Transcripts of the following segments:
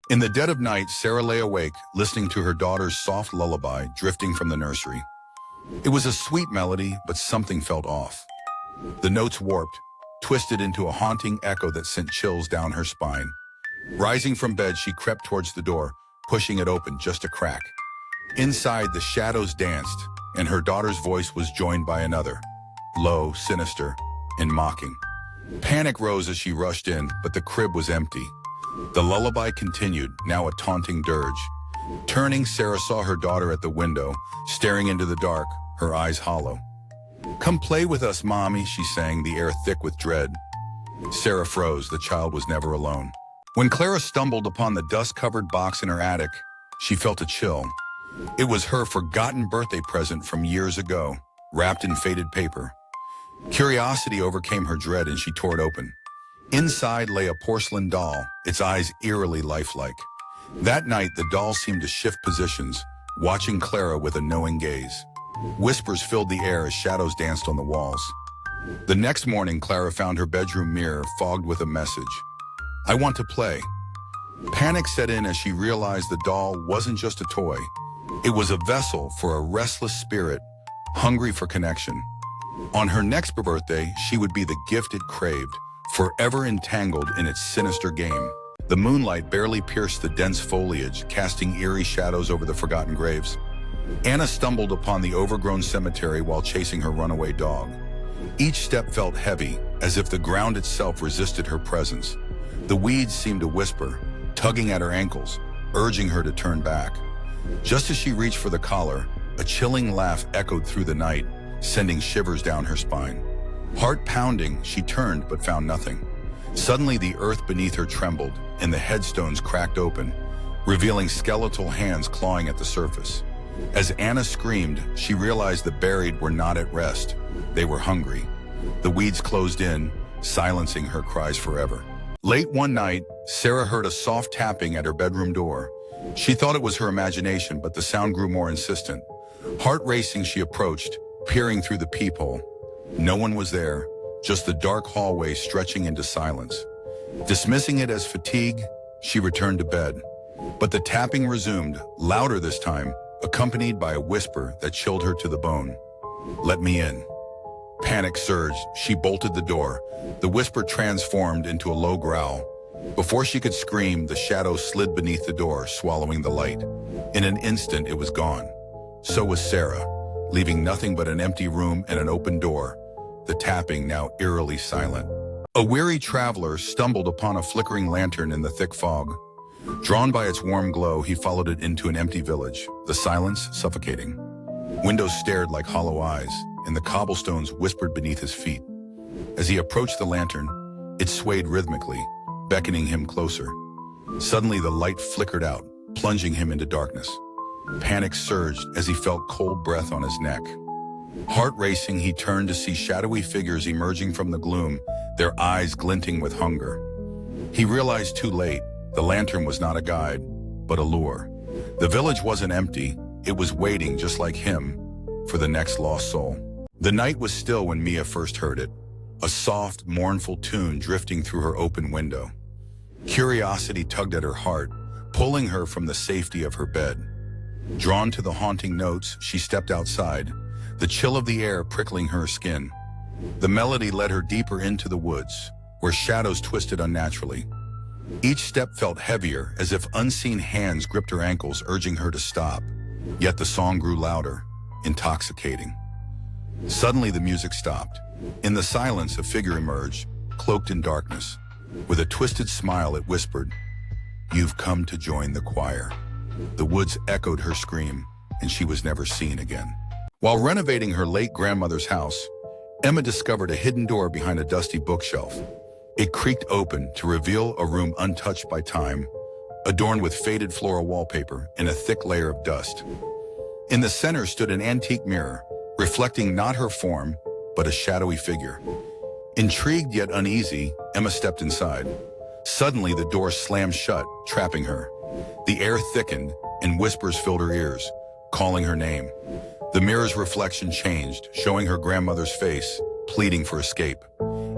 In the dead of night, Sarah lay awake, listening to her daughter's soft lullaby drifting from the nursery. It was a sweet melody, but something felt off. The notes warped, twisted into a haunting echo that sent chills down her spine. Rising from bed, she crept towards the door, pushing it open just a crack. Inside, the shadows danced, and her daughter's voice was joined by another, low, sinister, and mocking. Panic rose as she rushed in, but the crib was empty. The lullaby continued, now a taunting dirge. Turning, Sarah saw her daughter at the window, staring into the dark, her eyes hollow. "Come play with us, Mommy," she sang, the air thick with dread. Sarah froze. The child was never alone. When Clara stumbled upon the dust-covered box in her attic, she felt a chill. It was her forgotten birthday present from years ago, wrapped in faded paper. Curiosity overcame her dread and she tore it open. Inside lay a porcelain doll, its eyes eerily lifelike. That night, the doll seemed to shift positions, watching Clara with a knowing gaze. Whispers filled the air as shadows danced on the walls. The next morning, Clara found her bedroom mirror fogged with a message. "I want to play." Panic set in as she realized the doll wasn't just a toy. It was a vessel for a restless spirit, hungry for connection. On her next birthday, she would be the gift it craved, forever entangled in its sinister game. The moonlight barely pierced the dense foliage, casting eerie shadows over the forgotten graves. Anna stumbled upon the overgrown cemetery while chasing her runaway dog. Each step felt heavy, as if the ground itself resisted her presence. The weeds seemed to whisper, tugging at her ankles, urging her to turn back. Just as she reached for the collar, a chilling laugh echoed through the night, sending shivers down her spine. Heart pounding, she turned but found nothing. Suddenly, the earth beneath her trembled, and the headstones cracked open, revealing skeletal hands clawing at the surface. As Anna screamed, she realized the buried were not at rest. They were hungry. The weeds closed in, silencing her cries forever. Late one night, Sarah heard a soft tapping at her bedroom door. She thought it was her imagination, but the sound grew more insistent. Heart racing, she approached, peering through the peephole. No one was there, just the dark hallway stretching into silence. Dismissing it as fatigue, she returned to bed. But the tapping resumed, louder this time, accompanied by a whisper that chilled her to the bone. "Let me in." Panic surged. She bolted the door. The whisper transformed into a low growl. Before she could scream, the shadow slid beneath the door, swallowing the light. In an instant, it was gone. So was Sarah, leaving nothing but an empty room and an open door, the tapping now eerily silent. A weary traveler stumbled upon a flickering lantern in the thick fog. Drawn by its warm glow, he followed it into an empty village, the silence suffocating. Windows stared like hollow eyes, and the cobblestones whispered beneath his feet. As he approached the lantern, it swayed rhythmically, beckoning him closer. Suddenly, the light flickered out, plunging him into darkness. Panic surged as he felt cold breath on his neck. Heart racing, he turned to see shadowy figures emerging from the gloom, their eyes glinting with hunger. He realized too late, the lantern was not a guide, but a lure. The village wasn't empty, it was waiting, just like him, for the next lost soul. The night was still when Mia first heard it, a soft, mournful tune drifting through her open window. Curiosity tugged at her heart, pulling her from the safety of her bed. Drawn to the haunting notes, she stepped outside, the chill of the air prickling her skin. The melody led her deeper into the woods, where shadows twisted unnaturally. Each step felt heavier, as if unseen hands gripped her ankles, urging her to stop. Yet the song grew louder, intoxicating. Suddenly, the music stopped. In the silence, a figure emerged, cloaked in darkness. With a twisted smile, it whispered, "You've come to join the choir." The woods echoed her scream, and she was never seen again. While renovating her late grandmother's house, Emma discovered a hidden door behind a dusty bookshelf. It creaked open to reveal a room untouched by time, adorned with faded floral wallpaper and a thick layer of dust. In the center stood an antique mirror, reflecting not her form, but a shadowy figure. Intrigued yet uneasy, Emma stepped inside. Suddenly, the door slammed shut, trapping her. The air thickened, and whispers filled her ears, calling her name. The mirror's reflection changed, showing her grandmother's face, pleading for escape.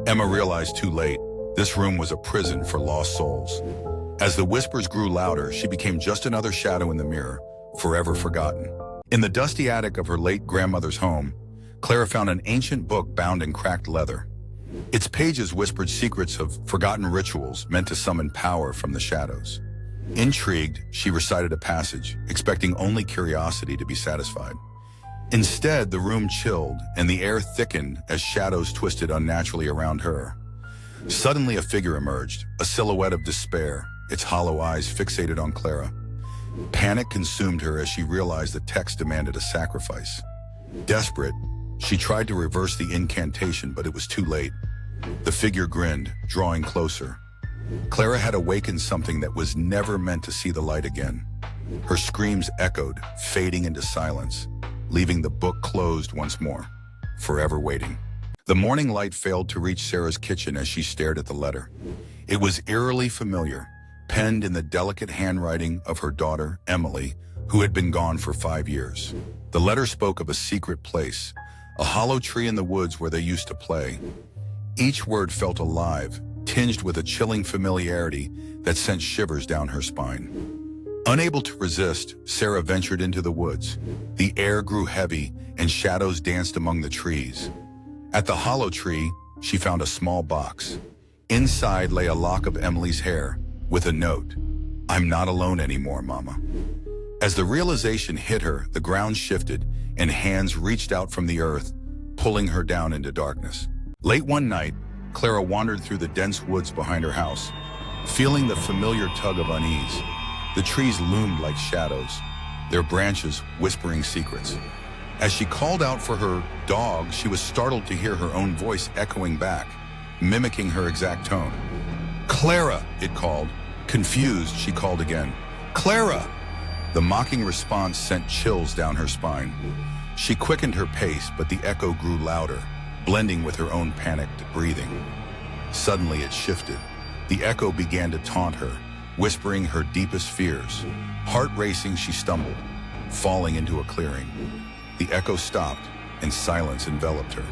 Emma realized too late, this room was a prison for lost souls. As the whispers grew louder, she became just another shadow in the mirror, forever forgotten. In the dusty attic of her late grandmother's home, Clara found an ancient book bound in cracked leather. Its pages whispered secrets of forgotten rituals meant to summon power from the shadows. Intrigued, she recited a passage, expecting only curiosity to be satisfied. Instead, the room chilled and the air thickened as shadows twisted unnaturally around her. Suddenly, a figure emerged, a silhouette of despair, its hollow eyes fixated on Clara. Panic consumed her as she realized the text demanded a sacrifice. Desperate, she tried to reverse the incantation, but it was too late. The figure grinned, drawing closer. Clara had awakened something that was never meant to see the light again. Her screams echoed, fading into silence, leaving the book closed once more, forever waiting. The morning light failed to reach Sarah's kitchen as she stared at the letter. It was eerily familiar, penned in the delicate handwriting of her daughter, Emily, who had been gone for 5 years. The letter spoke of a secret place, a hollow tree in the woods where they used to play. Each word felt alive, tinged with a chilling familiarity that sent shivers down her spine. Unable to resist, Sarah ventured into the woods. The air grew heavy and shadows danced among the trees. At the hollow tree, she found a small box. Inside lay a lock of Emily's hair, with a note, "I'm not alone anymore, Mama." As the realization hit her, the ground shifted and hands reached out from the earth, pulling her down into darkness. Late one night, Clara wandered through the dense woods behind her house, feeling the familiar tug of unease. The trees loomed like shadows, their branches whispering secrets. As she called out for her dog, she was startled to hear her own voice echoing back, mimicking her exact tone. "Clara," it called. Confused, she called again. "Clara!" The mocking response sent chills down her spine. She quickened her pace, but the echo grew louder, blending with her own panicked breathing. Suddenly it shifted. The echo began to taunt her, whispering her deepest fears. Heart racing, she stumbled, falling into a clearing. The echo stopped, and silence enveloped her.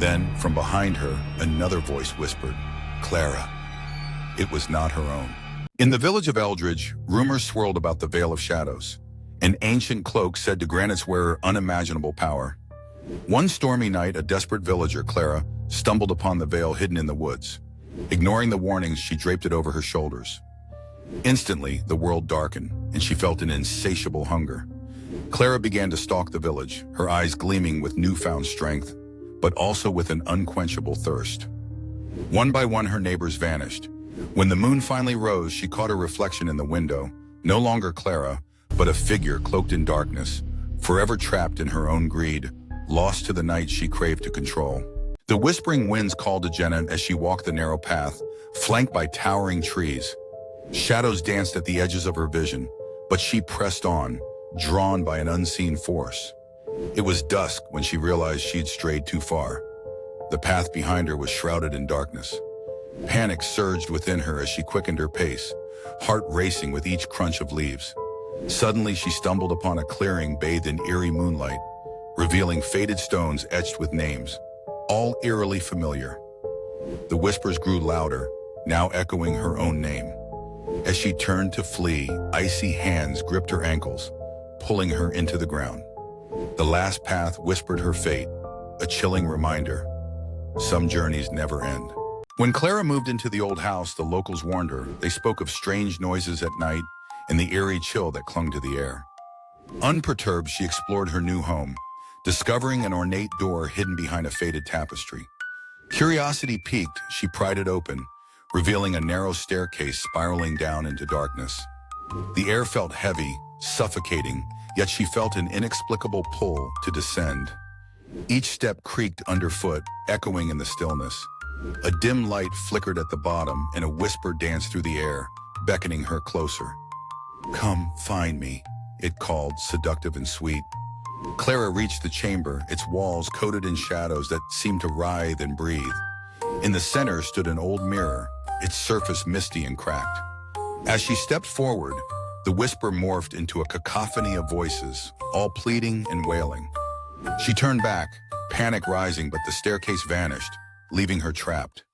Then, from behind her, another voice whispered, "Clara." It was not her own. In the village of Eldridge, rumors swirled about the Veil of Shadows, an ancient cloak said to grant its wearer unimaginable power. One stormy night, a desperate villager, Clara, stumbled upon the veil hidden in the woods. Ignoring the warnings, she draped it over her shoulders. Instantly, the world darkened, and she felt an insatiable hunger. Clara began to stalk the village, her eyes gleaming with newfound strength, but also with an unquenchable thirst. One by one, her neighbors vanished. When the moon finally rose, she caught her reflection in the window, no longer Clara, but a figure cloaked in darkness, forever trapped in her own greed, lost to the night she craved to control. The whispering winds called to Jenna as she walked the narrow path, flanked by towering trees. Shadows danced at the edges of her vision, but she pressed on, drawn by an unseen force. It was dusk when she realized she'd strayed too far. The path behind her was shrouded in darkness. Panic surged within her as she quickened her pace, heart racing with each crunch of leaves. Suddenly, she stumbled upon a clearing bathed in eerie moonlight, revealing faded stones etched with names, all eerily familiar. The whispers grew louder, now echoing her own name. As she turned to flee, icy hands gripped her ankles, pulling her into the ground. The last path whispered her fate, a chilling reminder. Some journeys never end. When Clara moved into the old house, the locals warned her. They spoke of strange noises at night and the eerie chill that clung to the air. Unperturbed, she explored her new home, discovering an ornate door hidden behind a faded tapestry. Curiosity piqued, she pried it open, revealing a narrow staircase spiraling down into darkness. The air felt heavy, suffocating, yet she felt an inexplicable pull to descend. Each step creaked underfoot, echoing in the stillness. A dim light flickered at the bottom, and a whisper danced through the air, beckoning her closer. "Come, find me," it called, seductive and sweet. Clara reached the chamber, its walls coated in shadows that seemed to writhe and breathe. In the center stood an old mirror, its surface misty and cracked. As she stepped forward, the whisper morphed into a cacophony of voices, all pleading and wailing. She turned back, panic rising, but the staircase vanished, leaving her trapped.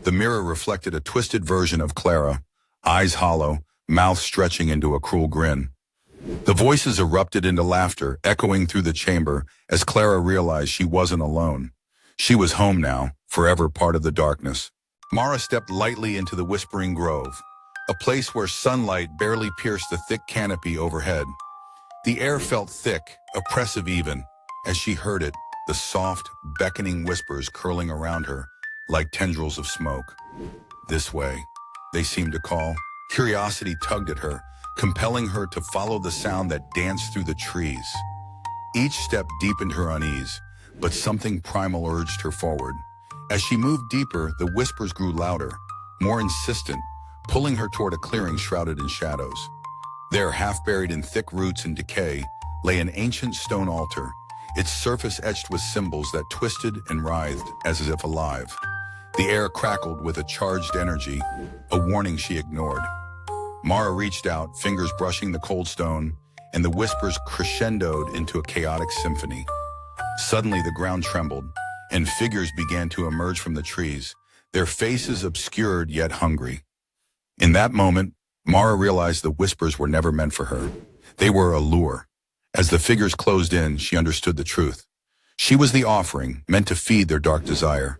The mirror reflected a twisted version of Clara, eyes hollow, mouth stretching into a cruel grin. The voices erupted into laughter, echoing through the chamber as Clara realized she wasn't alone. She was home now, forever part of the darkness. Mara stepped lightly into the Whispering Grove, a place where sunlight barely pierced the thick canopy overhead. The air felt thick, oppressive even, as she heard it, the soft, beckoning whispers curling around her like tendrils of smoke. This way, they seemed to call. Curiosity tugged at her, compelling her to follow the sound that danced through the trees. Each step deepened her unease, but something primal urged her forward. As she moved deeper, the whispers grew louder, more insistent, pulling her toward a clearing shrouded in shadows. There, half buried in thick roots and decay, lay an ancient stone altar, its surface etched with symbols that twisted and writhed as if alive. The air crackled with a charged energy, a warning she ignored. Mara reached out, fingers brushing the cold stone, and the whispers crescendoed into a chaotic symphony. Suddenly the ground trembled, and figures began to emerge from the trees, their faces obscured yet hungry. In that moment, Mara realized the whispers were never meant for her. They were a lure. As the figures closed in, she understood the truth. She was the offering, meant to feed their dark desire.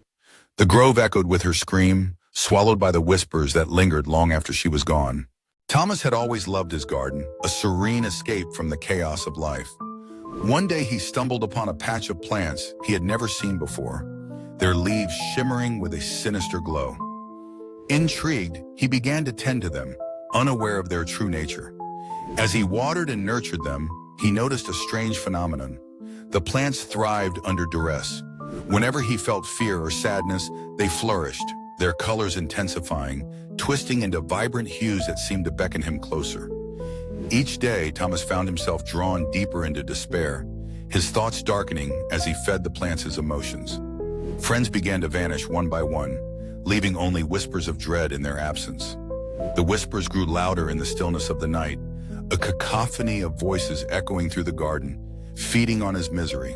The grove echoed with her scream, swallowed by the whispers that lingered long after she was gone. Thomas had always loved his garden, a serene escape from the chaos of life. One day he stumbled upon a patch of plants he had never seen before, their leaves shimmering with a sinister glow. Intrigued, he began to tend to them, unaware of their true nature. As he watered and nurtured them, he noticed a strange phenomenon. The plants thrived under duress. Whenever he felt fear or sadness, they flourished, their colors intensifying, twisting into vibrant hues that seemed to beckon him closer. Each day, Thomas found himself drawn deeper into despair, his thoughts darkening as he fed the plants his emotions. Friends began to vanish one by one, leaving only whispers of dread in their absence. The whispers grew louder in the stillness of the night, a cacophony of voices echoing through the garden, feeding on his misery.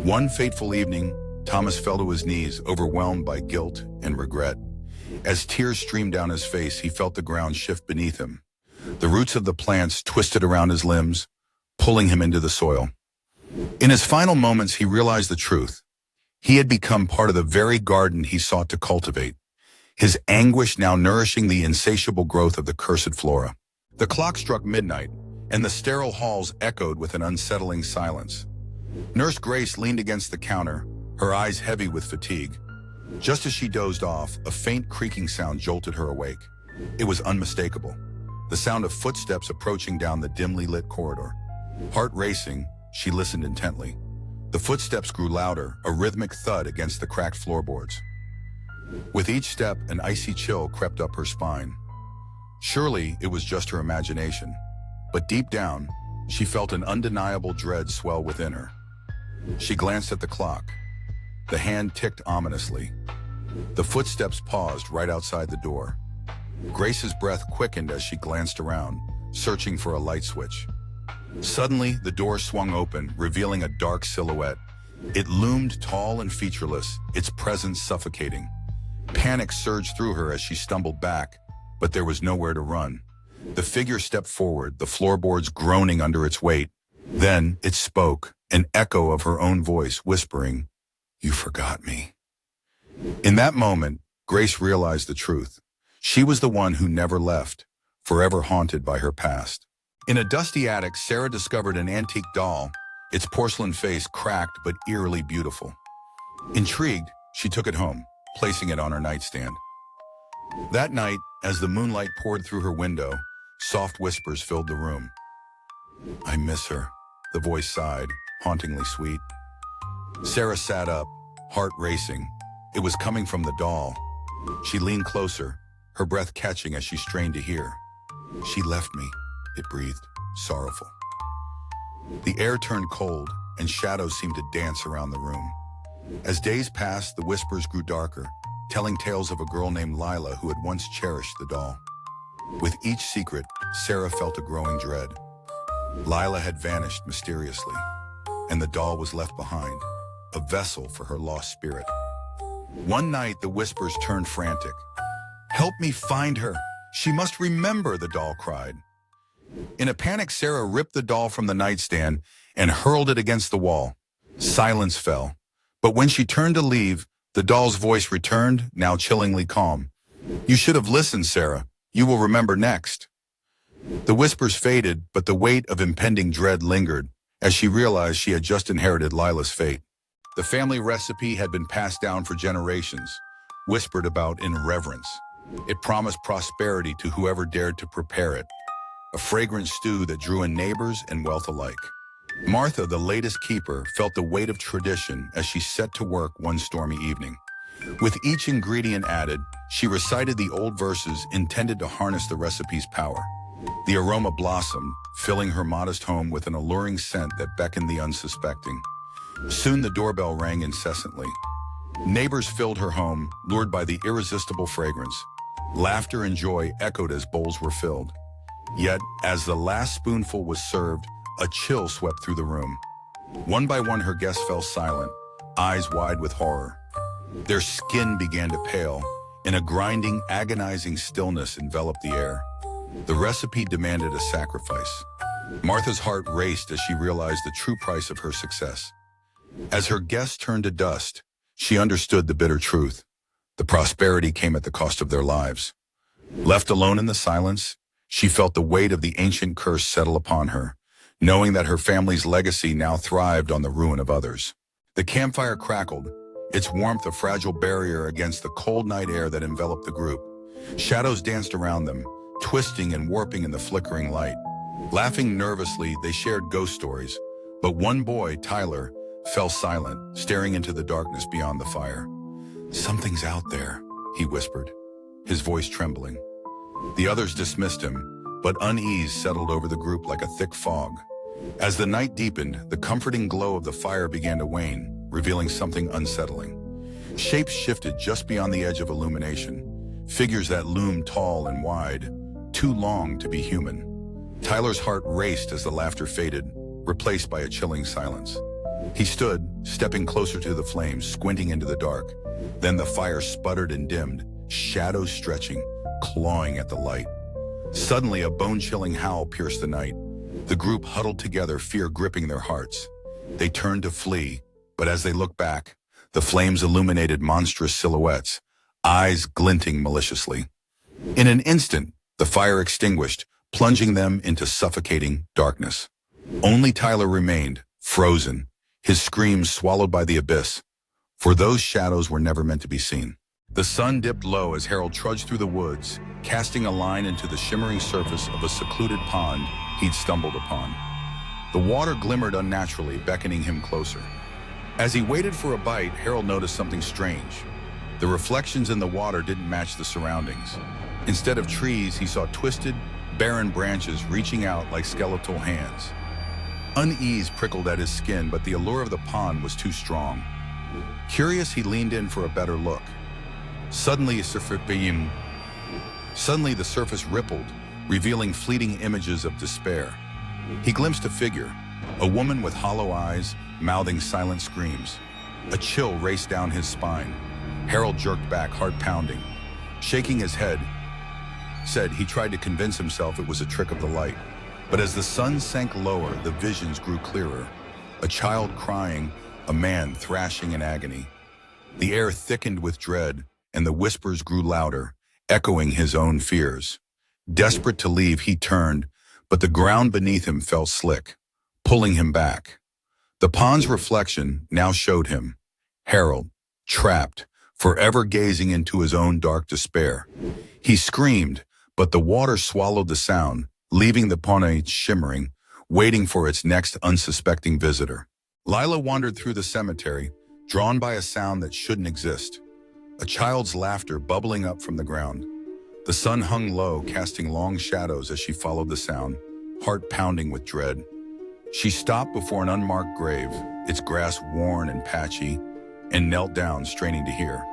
One fateful evening, Thomas fell to his knees, overwhelmed by guilt and regret. As tears streamed down his face, he felt the ground shift beneath him. The roots of the plants twisted around his limbs, pulling him into the soil. In his final moments, he realized the truth. He had become part of the very garden he sought to cultivate, his anguish now nourishing the insatiable growth of the cursed flora. The clock struck midnight, and the sterile halls echoed with an unsettling silence. Nurse Grace leaned against the counter, her eyes heavy with fatigue. Just as she dozed off, a faint creaking sound jolted her awake. It was unmistakable, the sound of footsteps approaching down the dimly lit corridor. Heart racing, she listened intently. The footsteps grew louder, a rhythmic thud against the cracked floorboards. With each step, an icy chill crept up her spine. Surely it was just her imagination, but deep down, she felt an undeniable dread swell within her. She glanced at the clock. The hand ticked ominously. The footsteps paused right outside the door. Grace's breath quickened as she glanced around, searching for a light switch. Suddenly, the door swung open, revealing a dark silhouette. It loomed tall and featureless, its presence suffocating. Panic surged through her as she stumbled back, but there was nowhere to run. The figure stepped forward, the floorboards groaning under its weight. Then it spoke, an echo of her own voice, whispering, "You forgot me." In that moment, Grace realized the truth. She was the one who never left, forever haunted by her past. In a dusty attic, Sarah discovered an antique doll, its porcelain face cracked but eerily beautiful. Intrigued, she took it home, placing it on her nightstand. That night, as the moonlight poured through her window, soft whispers filled the room. "I miss her," the voice sighed, hauntingly sweet. Sarah sat up, heart racing. It was coming from the doll. She leaned closer, her breath catching as she strained to hear. "She left me," it breathed, sorrowful. The air turned cold, and shadows seemed to dance around the room. As days passed, the whispers grew darker, telling tales of a girl named Lila who had once cherished the doll. With each secret, Sarah felt a growing dread. Lila had vanished mysteriously, and the doll was left behind, a vessel for her lost spirit. One night, the whispers turned frantic. "Help me find her! She must remember, the doll cried. In a panic, Sarah ripped the doll from the nightstand and hurled it against the wall. Silence fell. But when she turned to leave, the doll's voice returned, now chillingly calm. You should have listened, Sarah. You will remember next. The whispers faded, but the weight of impending dread lingered as she realized she had just inherited Lila's fate. The family recipe had been passed down for generations, whispered about in reverence. It promised prosperity to whoever dared to prepare it, a fragrant stew that drew in neighbors and wealth alike. Martha, the latest keeper, felt the weight of tradition as she set to work one stormy evening. With each ingredient added, she recited the old verses intended to harness the recipe's power. The aroma blossomed, filling her modest home with an alluring scent that beckoned the unsuspecting. Soon the doorbell rang incessantly. Neighbors filled her home, lured by the irresistible fragrance. Laughter and joy echoed as bowls were filled. Yet, as the last spoonful was served, a chill swept through the room. One by one, her guests fell silent, eyes wide with horror. Their skin began to pale, and a grinding, agonizing stillness enveloped the air. The recipe demanded a sacrifice. Martha's heart raced as she realized the true price of her success. As her guests turned to dust, she understood the bitter truth. The prosperity came at the cost of their lives. Left alone in the silence, she felt the weight of the ancient curse settle upon her, knowing that her family's legacy now thrived on the ruin of others. The campfire crackled, its warmth a fragile barrier against the cold night air that enveloped the group. Shadows danced around them, twisting and warping in the flickering light. Laughing nervously, they shared ghost stories, but one boy, Tyler, fell silent, staring into the darkness beyond the fire. Something's out there, he whispered, his voice trembling. The others dismissed him, but unease settled over the group like a thick fog. As the night deepened, the comforting glow of the fire began to wane, revealing something unsettling. Shapes shifted just beyond the edge of illumination, figures that loomed tall and wide, too long to be human. Tyler's heart raced as the laughter faded, replaced by a chilling silence. He stood, stepping closer to the flames, squinting into the dark. Then the fire sputtered and dimmed, shadows stretching, clawing at the light. Suddenly, a bone-chilling howl pierced the night. The group huddled together, fear gripping their hearts. They turned to flee, but as they looked back, the flames illuminated monstrous silhouettes, eyes glinting maliciously. In an instant, the fire extinguished, plunging them into suffocating darkness. Only Tyler remained, frozen, his screams swallowed by the abyss, for those shadows were never meant to be seen. The sun dipped low as Harold trudged through the woods, casting a line into the shimmering surface of a secluded pond he'd stumbled upon. The water glimmered unnaturally, beckoning him closer. As he waited for a bite, Harold noticed something strange. The reflections in the water didn't match the surroundings. Instead of trees, he saw twisted, barren branches reaching out like skeletal hands. Unease prickled at his skin, but the allure of the pond was too strong. Curious, he leaned in for a better look. Suddenly the surface rippled, revealing fleeting images of despair. He glimpsed a figure, a woman with hollow eyes, mouthing silent screams. A chill raced down his spine. Harold jerked back, heart pounding. Shaking his head, said he tried to convince himself it was a trick of the light. But as the sun sank lower, the visions grew clearer. A child crying, a man thrashing in agony. The air thickened with dread, and the whispers grew louder, echoing his own fears. Desperate to leave, he turned, but the ground beneath him felt slick, pulling him back. The pond's reflection now showed him, Harold, trapped, forever gazing into his own dark despair. He screamed, but the water swallowed the sound, leaving the pond shimmering, waiting for its next unsuspecting visitor. Lila wandered through the cemetery, drawn by a sound that shouldn't exist. A child's laughter bubbling up from the ground. The sun hung low, casting long shadows as she followed the sound, heart pounding with dread. She stopped before an unmarked grave, its grass worn and patchy, and knelt down, straining to hear.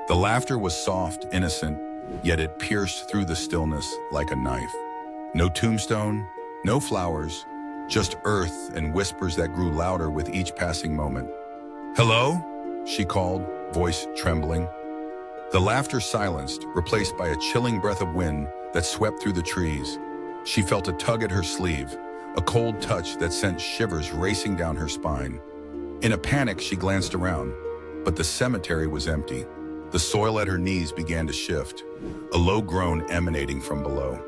The laughter was soft, innocent, yet it pierced through the stillness like a knife. No tombstone, no flowers, just earth and whispers that grew louder with each passing moment. "Hello?" she called, voice trembling. The laughter silenced, replaced by a chilling breath of wind that swept through the trees. She felt a tug at her sleeve, a cold touch that sent shivers racing down her spine. In a panic, she glanced around, but the cemetery was empty. The soil at her knees began to shift, a low groan emanating from below.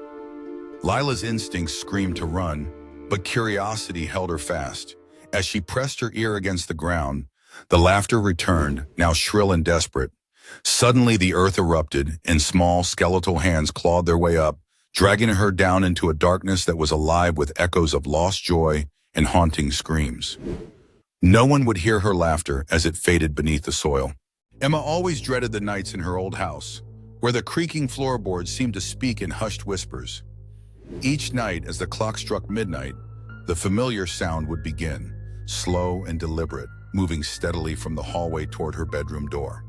Lila's instincts screamed to run, but curiosity held her fast. As she pressed her ear against the ground, the laughter returned, now shrill and desperate. Suddenly, the earth erupted, and small, skeletal hands clawed their way up, dragging her down into a darkness that was alive with echoes of lost joy and haunting screams. No one would hear her laughter as it faded beneath the soil. Emma always dreaded the nights in her old house, where the creaking floorboards seemed to speak in hushed whispers. Each night, as the clock struck midnight, the familiar sound would begin, slow and deliberate, moving steadily from the hallway toward her bedroom door.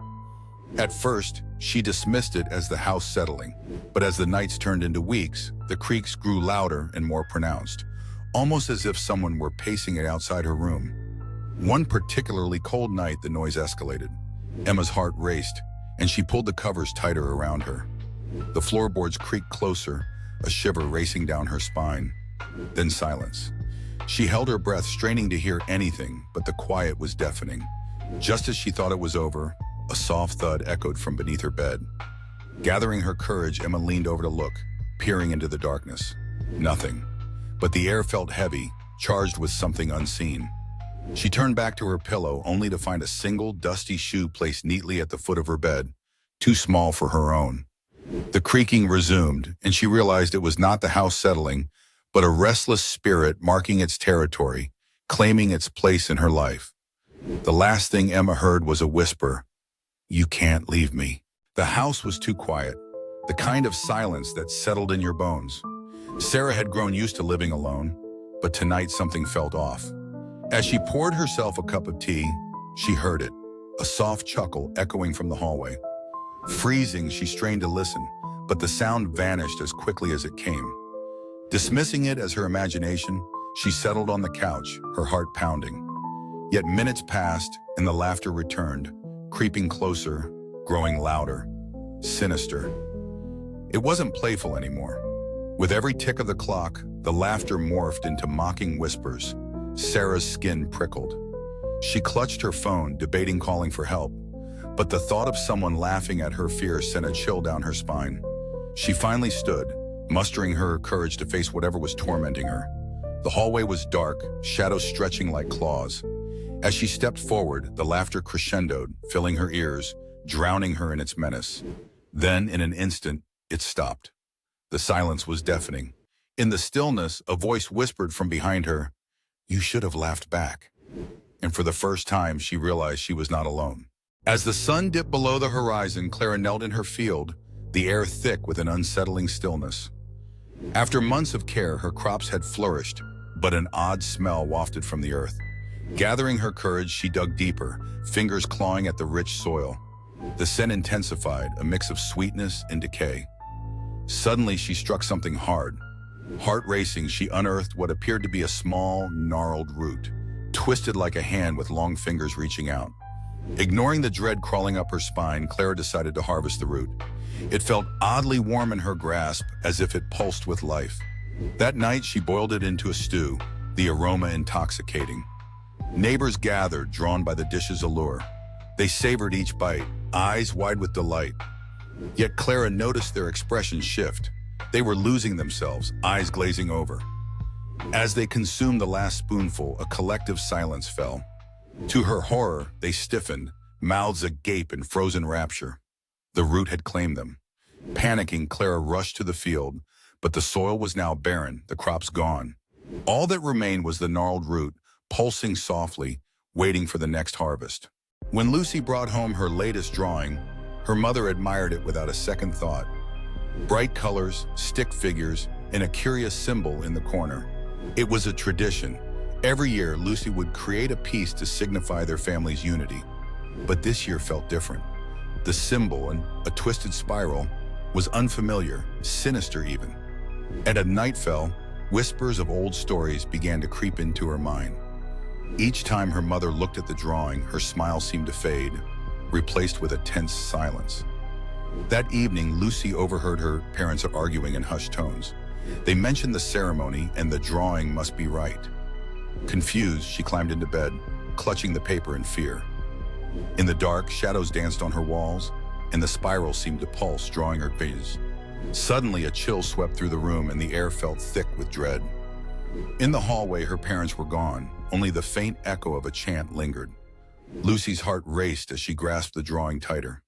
At first, she dismissed it as the house settling, but as the nights turned into weeks, the creaks grew louder and more pronounced, almost as if someone were pacing it outside her room. One particularly cold night, the noise escalated. Emma's heart raced, and she pulled the covers tighter around her. The floorboards creaked closer, a shiver racing down her spine. Then silence. She held her breath, straining to hear anything, but the quiet was deafening. Just as she thought it was over, a soft thud echoed from beneath her bed. Gathering her courage, Emma leaned over to look, peering into the darkness. Nothing. But the air felt heavy, charged with something unseen. She turned back to her pillow, only to find a single, dusty shoe placed neatly at the foot of her bed, too small for her own. The creaking resumed, and she realized it was not the house settling, but a restless spirit marking its territory, claiming its place in her life. The last thing Emma heard was a whisper, "You can't leave me." The house was too quiet, the kind of silence that settled in your bones. Sarah had grown used to living alone, but tonight something felt off. As she poured herself a cup of tea, she heard it, a soft chuckle echoing from the hallway. Freezing, she strained to listen, but the sound vanished as quickly as it came. Dismissing it as her imagination, she settled on the couch, her heart pounding. Yet minutes passed, and the laughter returned, creeping closer, growing louder, sinister. It wasn't playful anymore. With every tick of the clock, the laughter morphed into mocking whispers. Sarah's skin prickled. She clutched her phone, debating calling for help, but the thought of someone laughing at her fear sent a chill down her spine. She finally stood, mustering her courage to face whatever was tormenting her. The hallway was dark, shadows stretching like claws. As she stepped forward, the laughter crescendoed, filling her ears, drowning her in its menace. Then, in an instant, it stopped. The silence was deafening. In the stillness, a voice whispered from behind her, "You should have laughed back." And for the first time, she realized she was not alone. As the sun dipped below the horizon, Clara knelt in her field, the air thick with an unsettling stillness. After months of care, her crops had flourished, but an odd smell wafted from the earth. Gathering her courage, she dug deeper, fingers clawing at the rich soil. The scent intensified, a mix of sweetness and decay. Suddenly, she struck something hard. Heart racing, she unearthed what appeared to be a small, gnarled root, twisted like a hand with long fingers reaching out. Ignoring the dread crawling up her spine, Clara decided to harvest the root. It felt oddly warm in her grasp, as if it pulsed with life. That night, she boiled it into a stew, the aroma intoxicating. Neighbors gathered, drawn by the dish's allure. They savored each bite, eyes wide with delight. Yet Clara noticed their expressions shift. They were losing themselves, eyes glazing over. As they consumed the last spoonful, a collective silence fell. To her horror, they stiffened, mouths agape in frozen rapture. The root had claimed them. Panicking, Clara rushed to the field, but the soil was now barren, the crops gone. All that remained was the gnarled root, pulsing softly, waiting for the next harvest. When Lucy brought home her latest drawing, her mother admired it without a second thought. Bright colors, stick figures, and a curious symbol in the corner. It was a tradition. Every year, Lucy would create a piece to signify their family's unity. But this year felt different. The symbol, a twisted spiral, was unfamiliar, sinister even. And as night fell, whispers of old stories began to creep into her mind. Each time her mother looked at the drawing, her smile seemed to fade, replaced with a tense silence. That evening, Lucy overheard her parents arguing in hushed tones. They mentioned the ceremony and the drawing must be right. Confused, she climbed into bed, clutching the paper in fear. In the dark, shadows danced on her walls, and the spiral seemed to pulse, drawing her gaze. Suddenly, a chill swept through the room and the air felt thick with dread. In the hallway, her parents were gone. Only the faint echo of a chant lingered. Lucy's heart raced as she grasped the drawing tighter.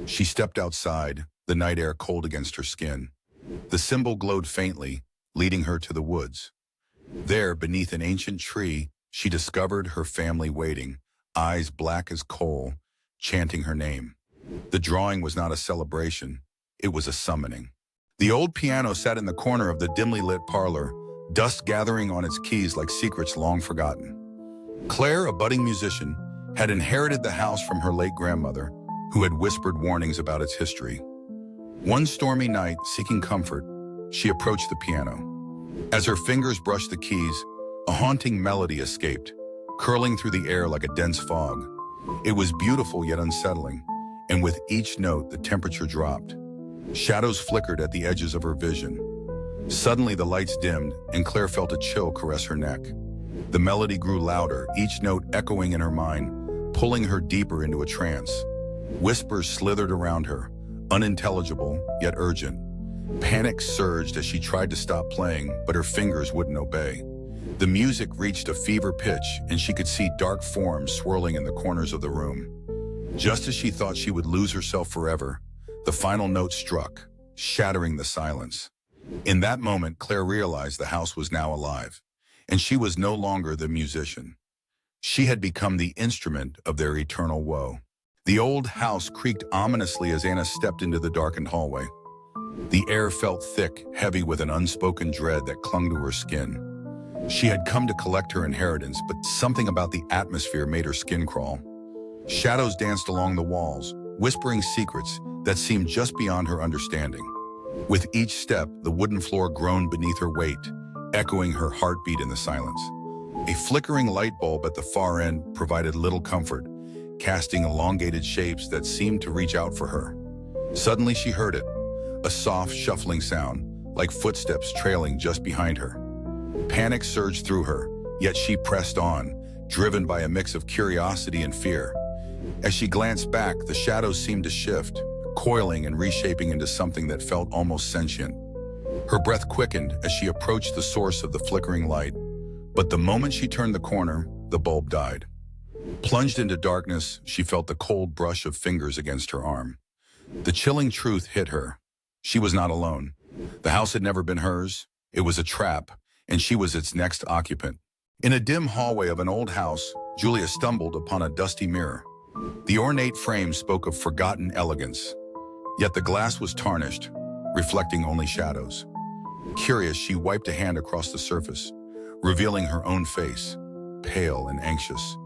She stepped outside, the night air cold against her skin. The symbol glowed faintly, leading her to the woods. There, beneath an ancient tree, she discovered her family waiting, eyes black as coal, chanting her name. The drawing was not a celebration, it was a summoning. The old piano sat in the corner of the dimly lit parlor, dust gathering on its keys like secrets long forgotten. Claire, a budding musician, had inherited the house from her late grandmother, who had whispered warnings about its history. One stormy night, seeking comfort, she approached the piano. As her fingers brushed the keys, a haunting melody escaped, curling through the air like a dense fog. It was beautiful yet unsettling, and with each note the temperature dropped. Shadows flickered at the edges of her vision. Suddenly the lights dimmed, and Claire felt a chill caress her neck. The melody grew louder, each note echoing in her mind, pulling her deeper into a trance. Whispers slithered around her, unintelligible yet urgent. Panic surged as she tried to stop playing, but her fingers wouldn't obey. The music reached a fever pitch, and she could see dark forms swirling in the corners of the room. Just as she thought she would lose herself forever, the final note struck, shattering the silence. In that moment, Claire realized the house was now alive, and she was no longer the musician. She had become the instrument of their eternal woe. The old house creaked ominously as Anna stepped into the darkened hallway. The air felt thick, heavy with an unspoken dread that clung to her skin. She had come to collect her inheritance, but something about the atmosphere made her skin crawl. Shadows danced along the walls, whispering secrets that seemed just beyond her understanding. With each step, the wooden floor groaned beneath her weight, echoing her heartbeat in the silence. A flickering light bulb at the far end provided little comfort, casting elongated shapes that seemed to reach out for her. Suddenly she heard it, a soft, shuffling sound, like footsteps trailing just behind her. Panic surged through her, yet she pressed on, driven by a mix of curiosity and fear. As she glanced back, the shadows seemed to shift, coiling and reshaping into something that felt almost sentient. Her breath quickened as she approached the source of the flickering light, but the moment she turned the corner, the bulb died. Plunged into darkness, she felt the cold brush of fingers against her arm. The chilling truth hit her. She was not alone. The house had never been hers. It was a trap, and she was its next occupant. In a dim hallway of an old house, Julia stumbled upon a dusty mirror. The ornate frame spoke of forgotten elegance, yet the glass was tarnished, reflecting only shadows. Curious, she wiped a hand across the surface, revealing her own face, pale and anxious.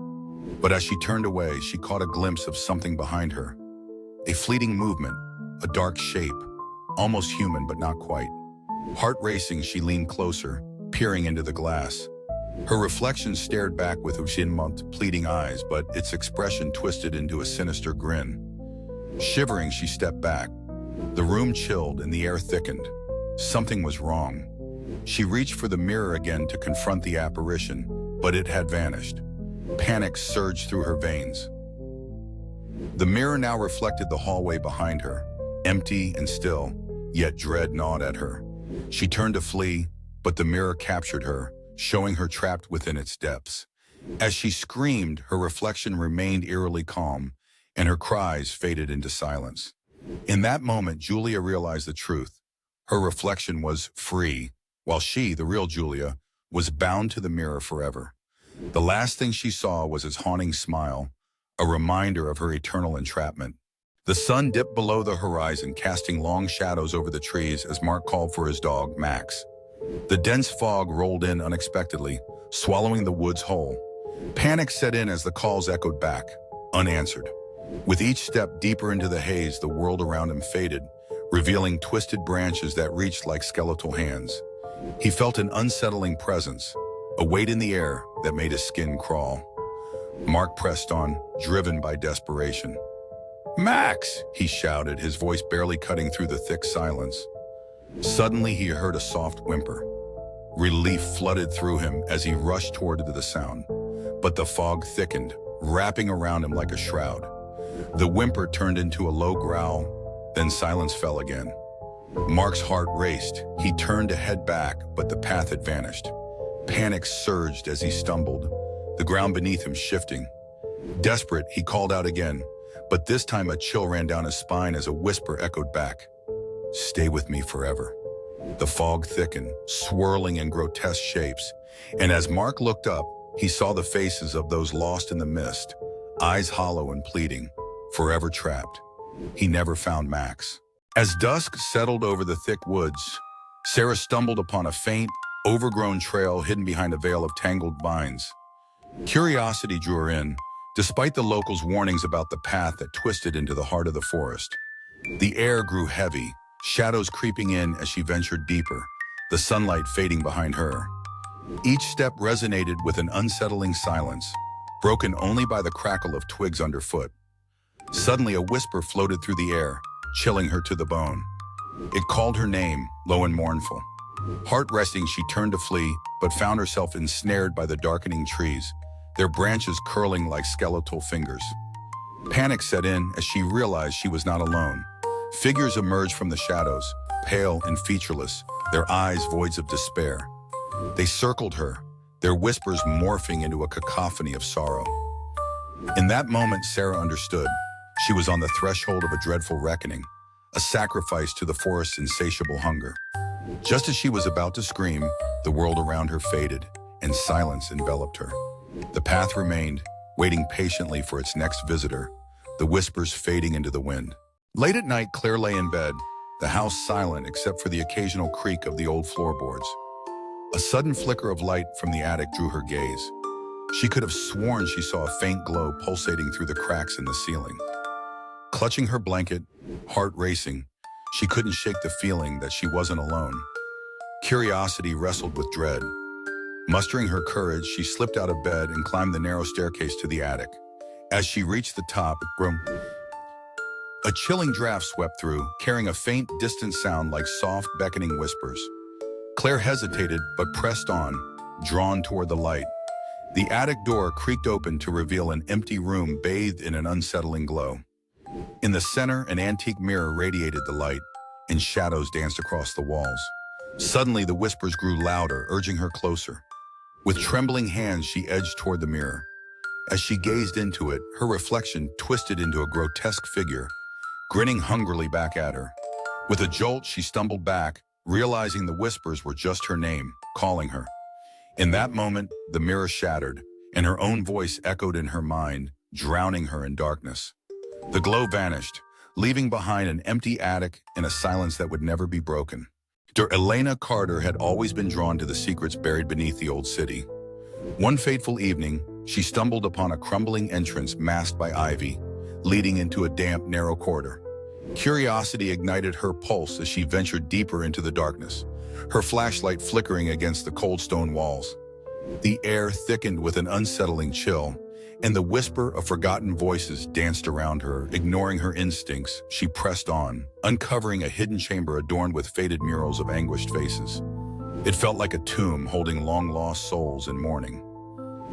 But as she turned away, she caught a glimpse of something behind her. A fleeting movement, a dark shape, almost human but not quite. Heart racing, she leaned closer, peering into the glass. Her reflection stared back with chin-mouthed, pleading eyes, but its expression twisted into a sinister grin. Shivering, she stepped back. The room chilled and the air thickened. Something was wrong. She reached for the mirror again to confront the apparition, but it had vanished. Panic surged through her veins. The mirror now reflected the hallway behind her, empty and still, yet dread gnawed at her. She turned to flee, but the mirror captured her, showing her trapped within its depths. As she screamed, her reflection remained eerily calm, and her cries faded into silence. In that moment, Julia realized the truth. Her reflection was free, while she, the real Julia, was bound to the mirror forever. The last thing she saw was his haunting smile, a reminder of her eternal entrapment. The sun dipped below the horizon, casting long shadows over the trees as Mark called for his dog, Max. The dense fog rolled in unexpectedly, swallowing the woods whole. Panic set in as the calls echoed back, unanswered. With each step deeper into the haze, the world around him faded, revealing twisted branches that reached like skeletal hands. He felt an unsettling presence, a weight in the air that made his skin crawl. Mark pressed on, driven by desperation. "Max!" he shouted, his voice barely cutting through the thick silence. Suddenly, he heard a soft whimper. Relief flooded through him as he rushed toward the sound. But the fog thickened, wrapping around him like a shroud. The whimper turned into a low growl, then silence fell again. Mark's heart raced. He turned to head back, but the path had vanished. Panic surged as he stumbled, the ground beneath him shifting. Desperate, he called out again, but this time a chill ran down his spine as a whisper echoed back. "Stay with me forever." The fog thickened, swirling in grotesque shapes, and as Mark looked up, he saw the faces of those lost in the mist, eyes hollow and pleading, forever trapped. He never found Max. As dusk settled over the thick woods, Sarah stumbled upon a faint, overgrown trail hidden behind a veil of tangled vines. Curiosity drew her in, despite the locals' warnings about the path that twisted into the heart of the forest. The air grew heavy, shadows creeping in as she ventured deeper, the sunlight fading behind her. Each step resonated with an unsettling silence, broken only by the crackle of twigs underfoot. Suddenly, a whisper floated through the air, chilling her to the bone. It called her name, low and mournful. Heart-resting, she turned to flee, but found herself ensnared by the darkening trees, their branches curling like skeletal fingers. Panic set in as she realized she was not alone. Figures emerged from the shadows, pale and featureless, their eyes voids of despair. They circled her, their whispers morphing into a cacophony of sorrow. In that moment, Sarah understood. She was on the threshold of a dreadful reckoning, a sacrifice to the forest's insatiable hunger. Just as she was about to scream, the world around her faded, and silence enveloped her. The path remained, waiting patiently for its next visitor, the whispers fading into the wind. Late at night, Claire lay in bed, the house silent except for the occasional creak of the old floorboards. A sudden flicker of light from the attic drew her gaze. She could have sworn she saw a faint glow pulsating through the cracks in the ceiling. Clutching her blanket, heart racing, she couldn't shake the feeling that she wasn't alone. Curiosity wrestled with dread. Mustering her courage, she slipped out of bed and climbed the narrow staircase to the attic. As she reached the top, a chilling draft swept through, carrying a faint, distant sound like soft, beckoning whispers. Claire hesitated, but pressed on, drawn toward the light. The attic door creaked open to reveal an empty room bathed in an unsettling glow. In the center, an antique mirror radiated the light, and shadows danced across the walls. Suddenly, the whispers grew louder, urging her closer. With trembling hands, she edged toward the mirror. As she gazed into it, her reflection twisted into a grotesque figure, grinning hungrily back at her. With a jolt, she stumbled back, realizing the whispers were just her name, calling her. In that moment, the mirror shattered, and her own voice echoed in her mind, drowning her in darkness. The glow vanished, leaving behind an empty attic and a silence that would never be broken. Elena Carter had always been drawn to the secrets buried beneath the old city. One fateful evening, she stumbled upon a crumbling entrance masked by ivy, leading into a damp, narrow corridor. Curiosity ignited her pulse as she ventured deeper into the darkness, her flashlight flickering against the cold stone walls. The air thickened with an unsettling chill, and the whisper of forgotten voices danced around her. Ignoring her instincts, she pressed on, uncovering a hidden chamber adorned with faded murals of anguished faces. It felt like a tomb holding long-lost souls in mourning.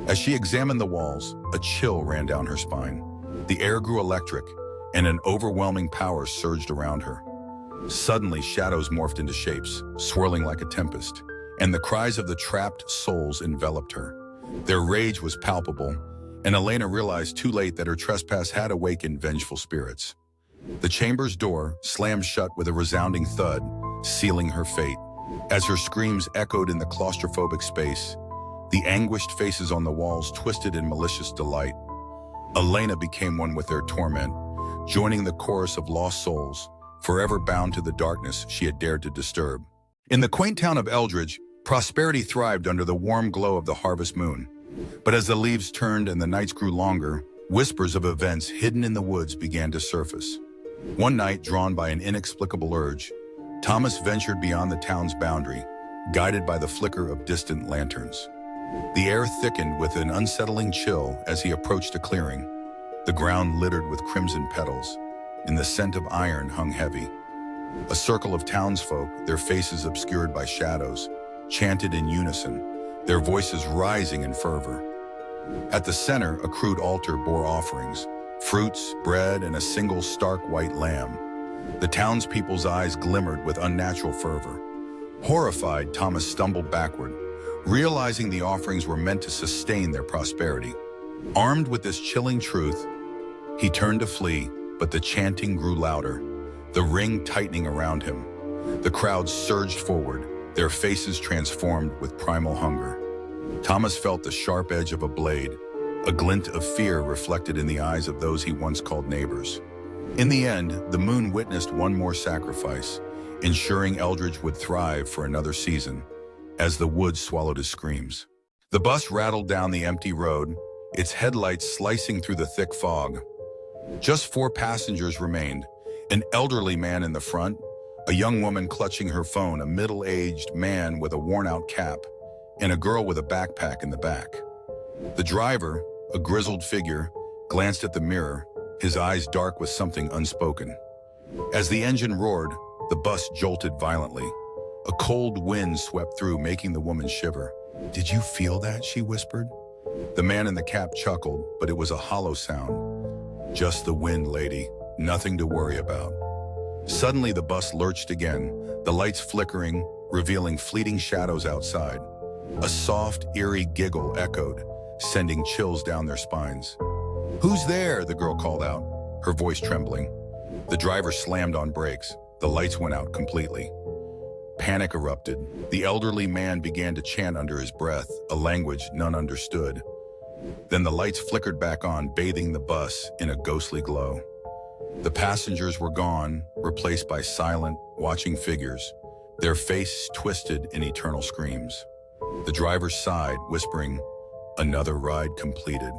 As she examined the walls, a chill ran down her spine. The air grew electric, and an overwhelming power surged around her. Suddenly, shadows morphed into shapes, swirling like a tempest, and the cries of the trapped souls enveloped her. Their rage was palpable, and Elena realized too late that her trespass had awakened vengeful spirits. The chamber's door slammed shut with a resounding thud, sealing her fate. As her screams echoed in the claustrophobic space, the anguished faces on the walls twisted in malicious delight. Elena became one with their torment, joining the chorus of lost souls, forever bound to the darkness she had dared to disturb. In the quaint town of Eldridge, prosperity thrived under the warm glow of the harvest moon. But as the leaves turned and the nights grew longer, whispers of events hidden in the woods began to surface. One night, drawn by an inexplicable urge, Thomas ventured beyond the town's boundary, guided by the flicker of distant lanterns. The air thickened with an unsettling chill as he approached a clearing, the ground littered with crimson petals, and the scent of iron hung heavy. A circle of townsfolk, their faces obscured by shadows, chanted in unison, their voices rising in fervor. At the center, a crude altar bore offerings, fruits, bread, and a single stark white lamb. The townspeople's eyes glimmered with unnatural fervor. Horrified, Thomas stumbled backward, realizing the offerings were meant to sustain their prosperity. Armed with this chilling truth, he turned to flee, but the chanting grew louder, the ring tightening around him. The crowd surged forward, their faces transformed with primal hunger. Thomas felt the sharp edge of a blade, a glint of fear reflected in the eyes of those he once called neighbors. In the end, the moon witnessed one more sacrifice, ensuring Eldridge would thrive for another season, as the woods swallowed his screams. The bus rattled down the empty road, its headlights slicing through the thick fog. Just 4 passengers remained, an elderly man in the front, a young woman clutching her phone, a middle-aged man with a worn-out cap, and a girl with a backpack in the back. The driver, a grizzled figure, glanced at the mirror, his eyes dark with something unspoken. As the engine roared, the bus jolted violently. A cold wind swept through, making the woman shiver. "Did you feel that?" she whispered. The man in the cap chuckled, but it was a hollow sound. "Just the wind, lady. Nothing to worry about." Suddenly, the bus lurched again, the lights flickering, revealing fleeting shadows outside. A soft, eerie giggle echoed, sending chills down their spines. "Who's there?" the girl called out, her voice trembling. The driver slammed on brakes. The lights went out completely. Panic erupted. The elderly man began to chant under his breath, a language none understood. Then the lights flickered back on, bathing the bus in a ghostly glow. The passengers were gone, replaced by silent, watching figures, their faces twisted in eternal screams. The driver sighed, whispering, "Another ride completed."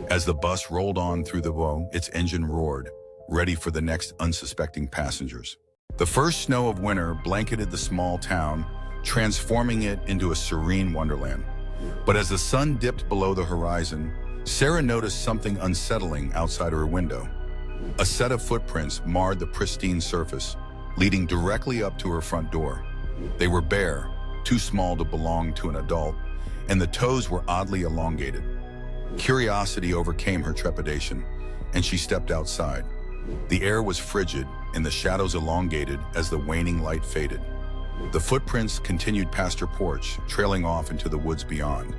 As the bus rolled on through the woe, its engine roared, ready for the next unsuspecting passengers. The first snow of winter blanketed the small town, transforming it into a serene wonderland. But as the sun dipped below the horizon, Sarah noticed something unsettling outside her window. A set of footprints marred the pristine surface, leading directly up to her front door. They were bare, too small to belong to an adult, and the toes were oddly elongated. Curiosity overcame her trepidation, and she stepped outside. The air was frigid, and the shadows elongated as the waning light faded. The footprints continued past her porch, trailing off into the woods beyond.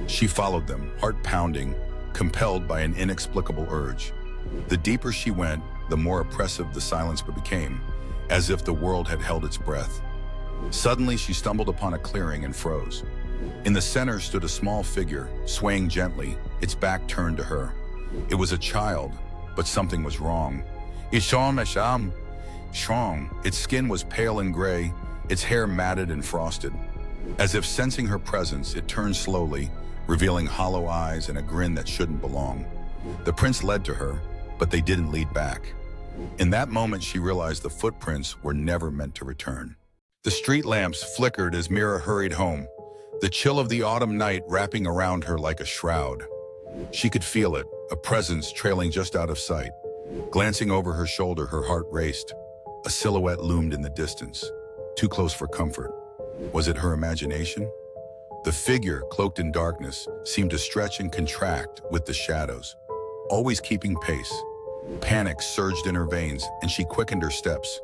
She followed them, heart pounding, compelled by an inexplicable urge. The deeper she went, the more oppressive the silence became, as if the world had held its breath. Suddenly, she stumbled upon a clearing and froze. In the center stood a small figure, swaying gently, its back turned to her. It was a child, but something was wrong. Its skin was pale and gray, its hair matted and frosted. As if sensing her presence, it turned slowly, revealing hollow eyes and a grin that shouldn't belong. The prince led to her, but they didn't lead back. In that moment, she realized the footprints were never meant to return. The street lamps flickered as Mira hurried home, the chill of the autumn night wrapping around her like a shroud. She could feel it, a presence trailing just out of sight. Glancing over her shoulder, her heart raced. A silhouette loomed in the distance, too close for comfort. Was it her imagination? The figure, cloaked in darkness, seemed to stretch and contract with the shadows, always keeping pace. Panic surged in her veins, and she quickened her steps.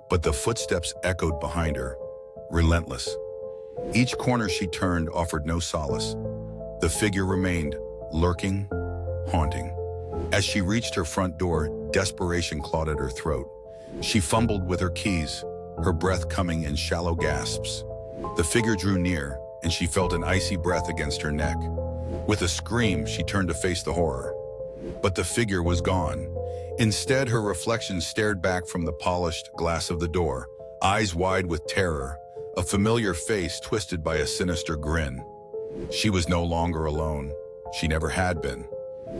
But the footsteps echoed behind her, relentless. Each corner she turned offered no solace. The figure remained, lurking, haunting. As she reached her front door, desperation clawed at her throat. She fumbled with her keys, her breath coming in shallow gasps. The figure drew near, and she felt an icy breath against her neck. With a scream, she turned to face the horror. But the figure was gone. Instead, her reflection stared back from the polished glass of the door, eyes wide with terror, a familiar face twisted by a sinister grin. She was no longer alone. She never had been.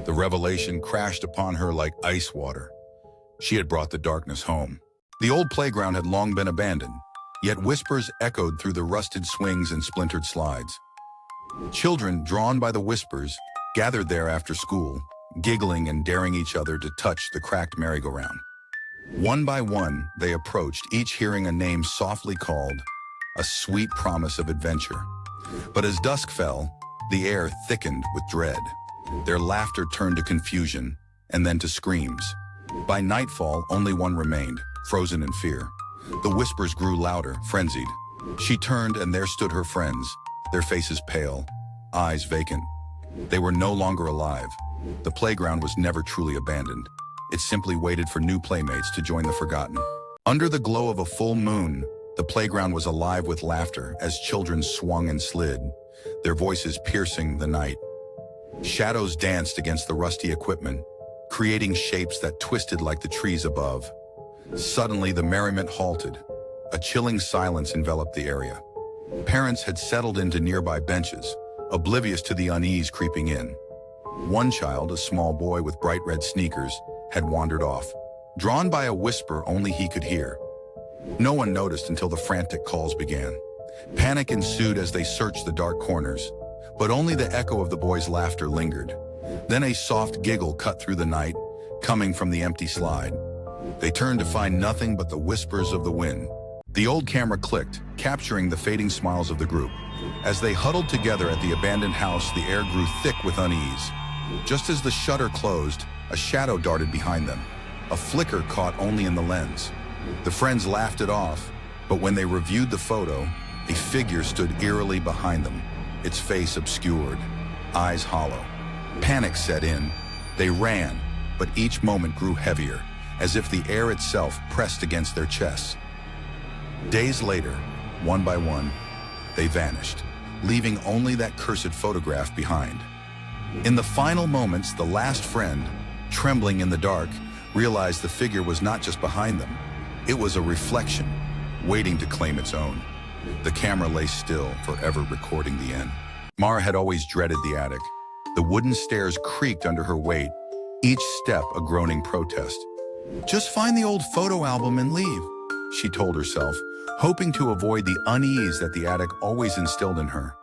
The revelation crashed upon her like ice water. She had brought the darkness home. The old playground had long been abandoned, yet whispers echoed through the rusted swings and splintered slides. Children, drawn by the whispers, gathered there after school, giggling and daring each other to touch the cracked merry-go-round. One by one, they approached, each hearing a name softly called, a sweet promise of adventure. But as dusk fell, the air thickened with dread. Their laughter turned to confusion, and then to screams. By nightfall, only one remained, frozen in fear. The whispers grew louder, frenzied. She turned, and there stood her friends, their faces pale, eyes vacant. They were no longer alive. The playground was never truly abandoned. It simply waited for new playmates to join the forgotten. Under the glow of a full moon, the playground was alive with laughter as children swung and slid, their voices piercing the night. Shadows danced against the rusty equipment, creating shapes that twisted like the trees above. Suddenly, the merriment halted. A chilling silence enveloped the area. Parents had settled into nearby benches, oblivious to the unease creeping in. One child, a small boy with bright red sneakers, had wandered off, drawn by a whisper only he could hear. No one noticed until the frantic calls began. Panic ensued as they searched the dark corners, but only the echo of the boy's laughter lingered. Then a soft giggle cut through the night, coming from the empty slide. They turned to find nothing but the whispers of the wind. The old camera clicked, capturing the fading smiles of the group. As they huddled together at the abandoned house, the air grew thick with unease. Just as the shutter closed, a shadow darted behind them, a flicker caught only in the lens. The friends laughed it off, but when they reviewed the photo, a figure stood eerily behind them, its face obscured, eyes hollow. Panic set in. They ran, but each moment grew heavier, as if the air itself pressed against their chests. Days later, one by one, they vanished, leaving only that cursed photograph behind. In the final moments, the last friend, trembling in the dark, realized the figure was not just behind them. It was a reflection, waiting to claim its own. The camera lay still, forever recording the end. Mara had always dreaded the attic. The wooden stairs creaked under her weight, each step a groaning protest. "Just find the old photo album and leave," she told herself, hoping to avoid the unease that the attic always instilled in her.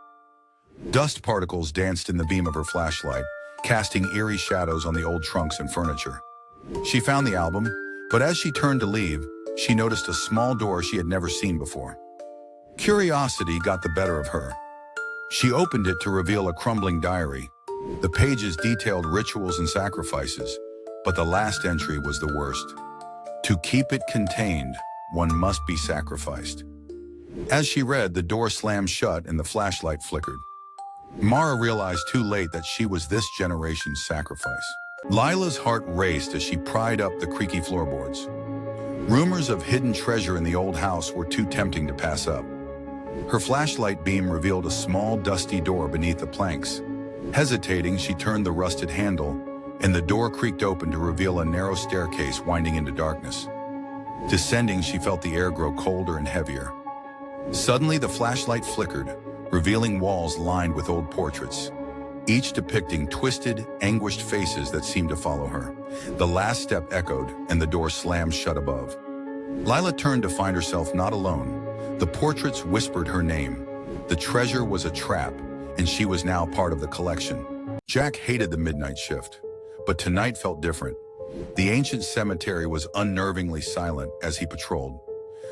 Dust particles danced in the beam of her flashlight, casting eerie shadows on the old trunks and furniture. She found the album, but as she turned to leave, she noticed a small door she had never seen before. Curiosity got the better of her. She opened it to reveal a crumbling diary. The pages detailed rituals and sacrifices, but the last entry was the worst. To keep it contained, one must be sacrificed. As she read, the door slammed shut and the flashlight flickered. Mara realized too late that she was this generation's sacrifice. Lila's heart raced as she pried up the creaky floorboards. Rumors of hidden treasure in the old house were too tempting to pass up. Her flashlight beam revealed a small, dusty door beneath the planks. Hesitating, she turned the rusted handle, and the door creaked open to reveal a narrow staircase winding into darkness. Descending, she felt the air grow colder and heavier. Suddenly, the flashlight flickered, revealing walls lined with old portraits, each depicting twisted, anguished faces that seemed to follow her. The last step echoed, and the door slammed shut above. Lila turned to find herself not alone. The portraits whispered her name. The treasure was a trap, and she was now part of the collection. Jack hated the midnight shift, but tonight felt different. The ancient cemetery was unnervingly silent as he patrolled.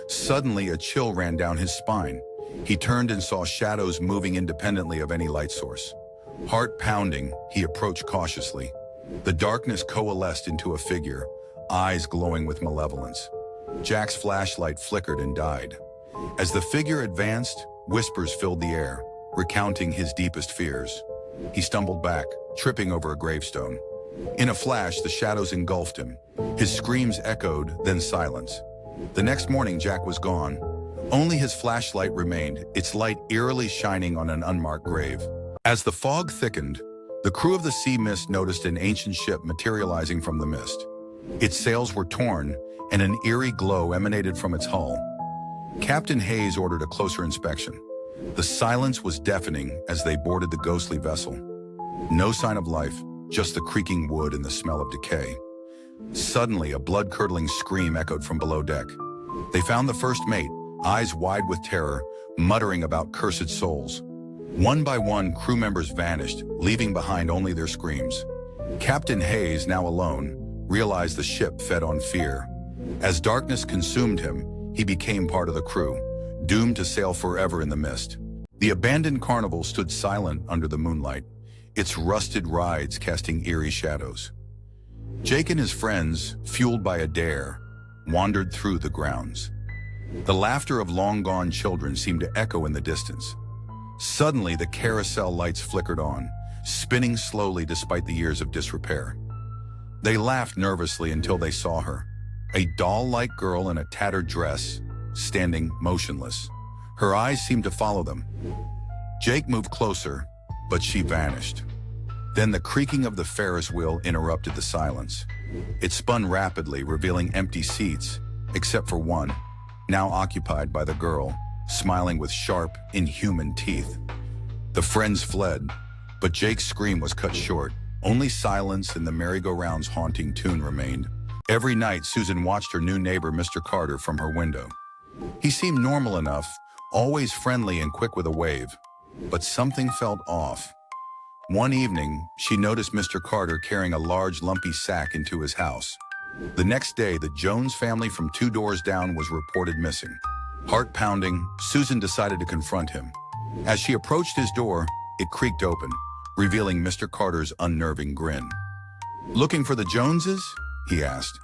Suddenly, a chill ran down his spine. He turned and saw shadows moving independently of any light source. Heart pounding, he approached cautiously. The darkness coalesced into a figure, eyes glowing with malevolence. Jack's flashlight flickered and died. As the figure advanced, whispers filled the air, recounting his deepest fears. He stumbled back, tripping over a gravestone. In a flash, the shadows engulfed him. His screams echoed, then silence. The next morning, Jack was gone. Only his flashlight remained, its light eerily shining on an unmarked grave. As the fog thickened, the crew of the Sea Mist noticed an ancient ship materializing from the mist. Its sails were torn, and an eerie glow emanated from its hull. Captain Hayes ordered a closer inspection. The silence was deafening as they boarded the ghostly vessel. No sign of life, just the creaking wood and the smell of decay. Suddenly, a blood-curdling scream echoed from below deck. They found the first mate, eyes wide with terror, muttering about cursed souls. One by one, crew members vanished, leaving behind only their screams. Captain Hayes, now alone, realized the ship fed on fear. As darkness consumed him, he became part of the crew, doomed to sail forever in the mist. The abandoned carnival stood silent under the moonlight, its rusted rides casting eerie shadows. Jake and his friends, fueled by a dare, wandered through the grounds. The laughter of long-gone children seemed to echo in the distance. Suddenly, the carousel lights flickered on, spinning slowly despite the years of disrepair. They laughed nervously until they saw her, a doll-like girl in a tattered dress, standing motionless. Her eyes seemed to follow them. Jake moved closer, but she vanished. Then the creaking of the Ferris wheel interrupted the silence. It spun rapidly, revealing empty seats, except for one, now occupied by the girl, smiling with sharp, inhuman teeth. The friends fled, but Jake's scream was cut short. Only silence and the merry-go-round's haunting tune remained. Every night, Susan watched her new neighbor, Mr. Carter, from her window. He seemed normal enough, always friendly and quick with a wave. But something felt off. One evening, she noticed Mr. Carter carrying a large, lumpy sack into his house. The next day, the Jones family from 2 doors down was reported missing. Heart pounding, Susan decided to confront him. As she approached his door, it creaked open, revealing Mr. Carter's unnerving grin. "Looking for the Joneses?" he asked.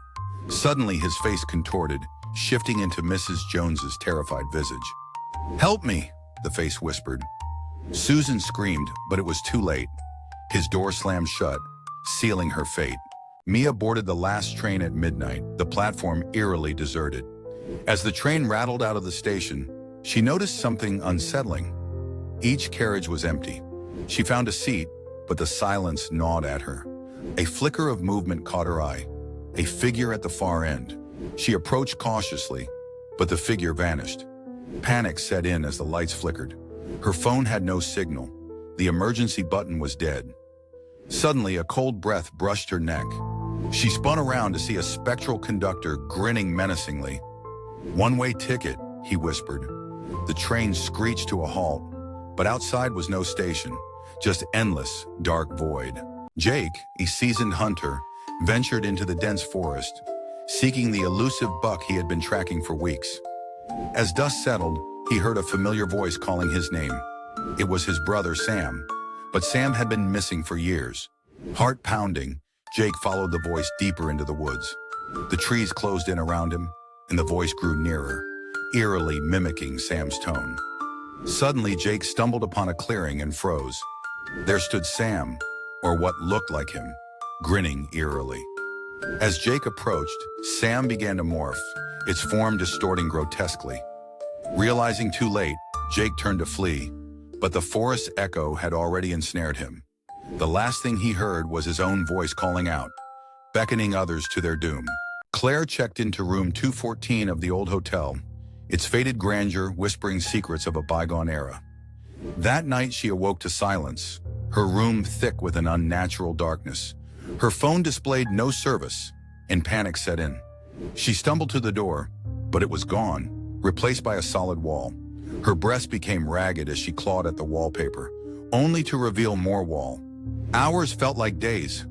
Suddenly, his face contorted, shifting into Mrs. Jones's terrified visage. "Help me," the face whispered. Susan screamed, but it was too late. His door slammed shut, sealing her fate. Mia boarded the last train at midnight, the platform eerily deserted. As the train rattled out of the station, she noticed something unsettling. Each carriage was empty. She found a seat, but the silence gnawed at her. A flicker of movement caught her eye, a figure at the far end. She approached cautiously, but the figure vanished. Panic set in as the lights flickered. Her phone had no signal. The emergency button was dead. Suddenly, a cold breath brushed her neck. She spun around to see a spectral conductor grinning menacingly. "One-way ticket," he whispered. The train screeched to a halt, but outside was no station, just endless, dark void. Jake, a seasoned hunter, ventured into the dense forest, seeking the elusive buck he had been tracking for weeks. As dust settled, he heard a familiar voice calling his name. It was his brother, Sam, but Sam had been missing for years. Heart pounding, Jake followed the voice deeper into the woods. The trees closed in around him, and the voice grew nearer, eerily mimicking Sam's tone. Suddenly, Jake stumbled upon a clearing and froze. There stood Sam, or what looked like him, grinning eerily. As Jake approached, Sam began to morph, its form distorting grotesquely. Realizing too late, Jake turned to flee, but the forest echo had already ensnared him. The last thing he heard was his own voice calling out, beckoning others to their doom. Claire checked into room 214 of the old hotel, its faded grandeur whispering secrets of a bygone era. That night she awoke to silence, her room thick with an unnatural darkness. Her phone displayed no service, and panic set in. She stumbled to the door, but it was gone, replaced by a solid wall. Her breast became ragged as she clawed at the wallpaper, only to reveal more wall. Hours felt like days.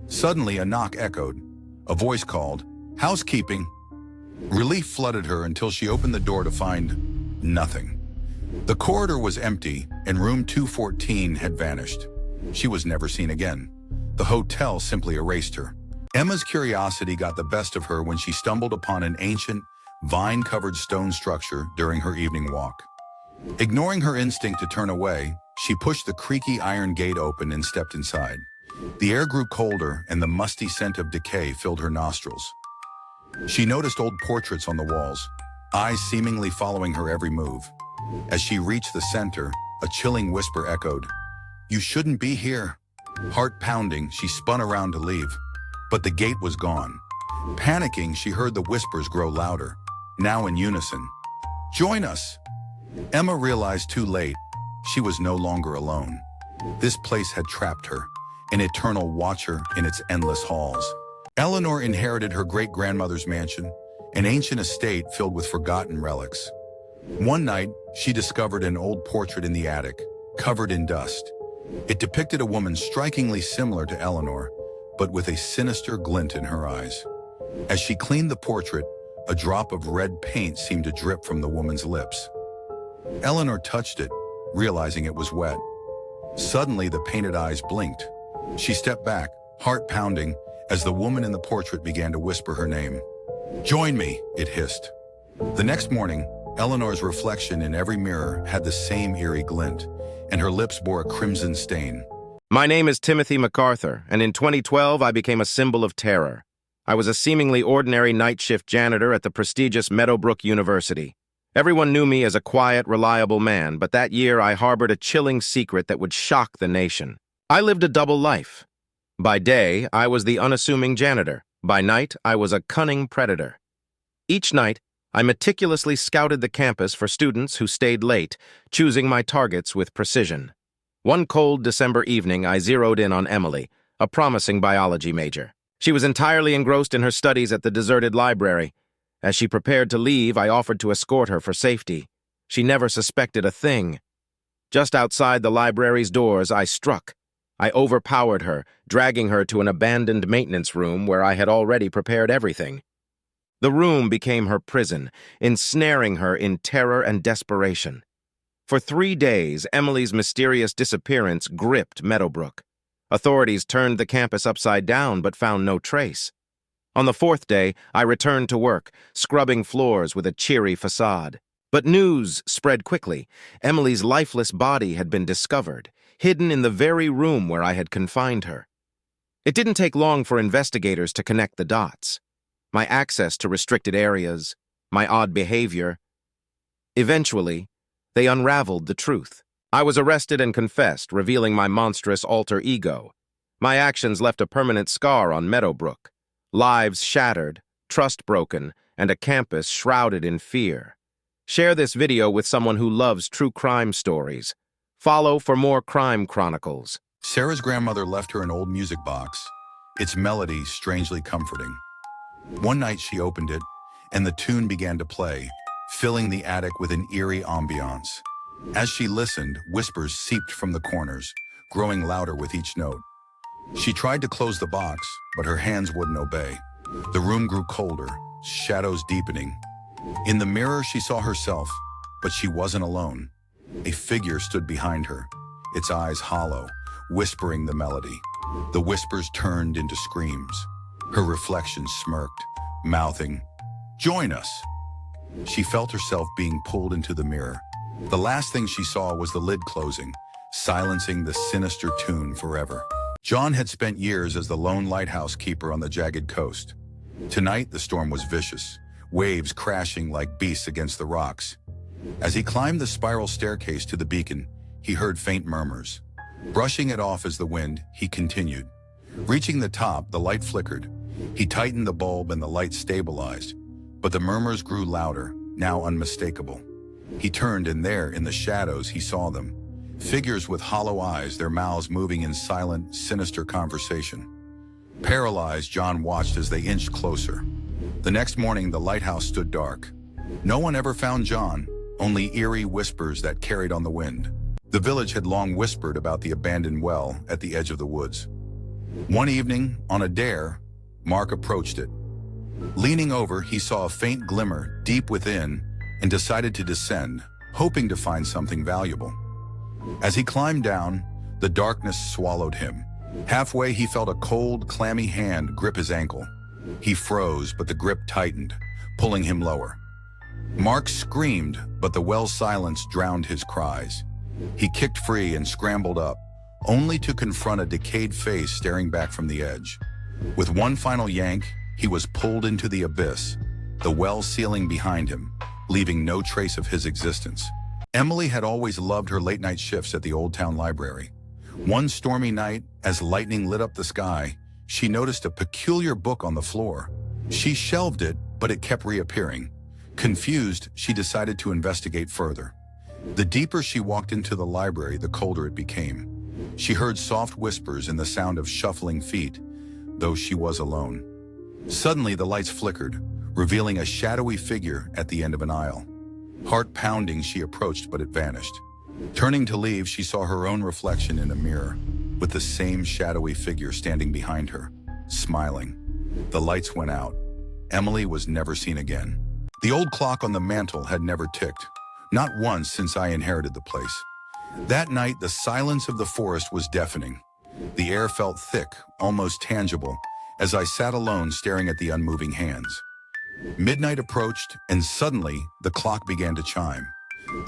Suddenly a knock echoed. A voice called, "Housekeeping." Relief flooded her until she opened the door to find nothing. The corridor was empty, and room 214 had vanished. She was never seen again. The hotel simply erased her. Emma's curiosity got the best of her when she stumbled upon an ancient, vine-covered stone structure during her evening walk. Ignoring her instinct to turn away, she pushed the creaky iron gate open and stepped inside. The air grew colder, and the musty scent of decay filled her nostrils. She noticed old portraits on the walls, eyes seemingly following her every move. As she reached the center, a chilling whisper echoed, "You shouldn't be here." Heart pounding, she spun around to leave, but the gate was gone. Panicking, she heard the whispers grow louder, now in unison. "Join us!" Emma realized too late, she was no longer alone. This place had trapped her, an eternal watcher in its endless halls. Eleanor inherited her great-grandmother's mansion, an ancient estate filled with forgotten relics. One night, she discovered an old portrait in the attic, covered in dust. It depicted a woman strikingly similar to Eleanor, but with a sinister glint in her eyes. As she cleaned the portrait, a drop of red paint seemed to drip from the woman's lips. Eleanor touched it, realizing it was wet. Suddenly, the painted eyes blinked. She stepped back, heart pounding, as the woman in the portrait began to whisper her name. "Join me," it hissed. The next morning, Eleanor's reflection in every mirror had the same eerie glint, and her lips bore a crimson stain. My name is Timothy MacArthur, and in 2012 I became a symbol of terror. I was a seemingly ordinary night shift janitor at the prestigious Meadowbrook University. Everyone knew me as a quiet, reliable man, but that year I harbored a chilling secret that would shock the nation. I lived a double life. By day, I was the unassuming janitor. By night, I was a cunning predator. Each night, I meticulously scouted the campus for students who stayed late, choosing my targets with precision. One cold December evening, I zeroed in on Emily, a promising biology major. She was entirely engrossed in her studies at the deserted library. As she prepared to leave, I offered to escort her for safety. She never suspected a thing. Just outside the library's doors, I struck. I overpowered her, dragging her to an abandoned maintenance room where I had already prepared everything. The room became her prison, ensnaring her in terror and desperation. For 3 days, Emily's mysterious disappearance gripped Meadowbrook. Authorities turned the campus upside down but found no trace. On the 4th day, I returned to work, scrubbing floors with a cheery facade. But news spread quickly. Emily's lifeless body had been discovered, hidden in the very room where I had confined her. It didn't take long for investigators to connect the dots. My access to restricted areas, my odd behavior. Eventually, they unraveled the truth. I was arrested and confessed, revealing my monstrous alter ego. My actions left a permanent scar on Meadowbrook. Lives shattered, trust broken, and a campus shrouded in fear. Share this video with someone who loves true crime stories. Follow for more crime chronicles. Sarah's grandmother left her an old music box, its melody strangely comforting. One night she opened it, and the tune began to play, filling the attic with an eerie ambiance. As she listened, whispers seeped from the corners, growing louder with each note. She tried to close the box, but her hands wouldn't obey. The room grew colder, shadows deepening. In the mirror, she saw herself, but she wasn't alone. A figure stood behind her, its eyes hollow, whispering the melody. The whispers turned into screams. Her reflection smirked, mouthing, "Join us." She felt herself being pulled into the mirror. The last thing she saw was the lid closing, silencing the sinister tune forever. John had spent years as the lone lighthouse keeper on the jagged coast. Tonight, the storm was vicious, waves crashing like beasts against the rocks. As he climbed the spiral staircase to the beacon, he heard faint murmurs. Brushing it off as the wind, he continued. Reaching the top, the light flickered. He tightened the bulb and the light stabilized, but the murmurs grew louder, now unmistakable. He turned, and there, in the shadows, he saw them. Figures with hollow eyes, their mouths moving in silent, sinister conversation. Paralyzed, John watched as they inched closer. The next morning, the lighthouse stood dark. No one ever found John, only eerie whispers that carried on the wind. The village had long whispered about the abandoned well at the edge of the woods. One evening, on a dare, Mark approached it. Leaning over, he saw a faint glimmer deep within and decided to descend, hoping to find something valuable. As he climbed down, the darkness swallowed him. Halfway, he felt a cold, clammy hand grip his ankle. He froze, but the grip tightened, pulling him lower. Mark screamed, but the well's silence drowned his cries. He kicked free and scrambled up, only to confront a decayed face staring back from the edge. With one final yank, he was pulled into the abyss, the well ceiling behind him, leaving no trace of his existence. Emily had always loved her late-night shifts at the Old Town Library. One stormy night, as lightning lit up the sky, she noticed a peculiar book on the floor. She shelved it, but it kept reappearing. Confused, she decided to investigate further. The deeper she walked into the library, the colder it became. She heard soft whispers and the sound of shuffling feet, though she was alone. Suddenly, the lights flickered, revealing a shadowy figure at the end of an aisle. Heart pounding, she approached, but it vanished. Turning to leave, she saw her own reflection in a mirror, with the same shadowy figure standing behind her. smiling. The lights went out. Emily was never seen again. The old clock on the mantel had never ticked, not once since I inherited the place. That night, the silence of the forest was deafening. The air felt thick, almost tangible, as I sat alone staring at the unmoving hands. Midnight approached, and suddenly, the clock began to chime.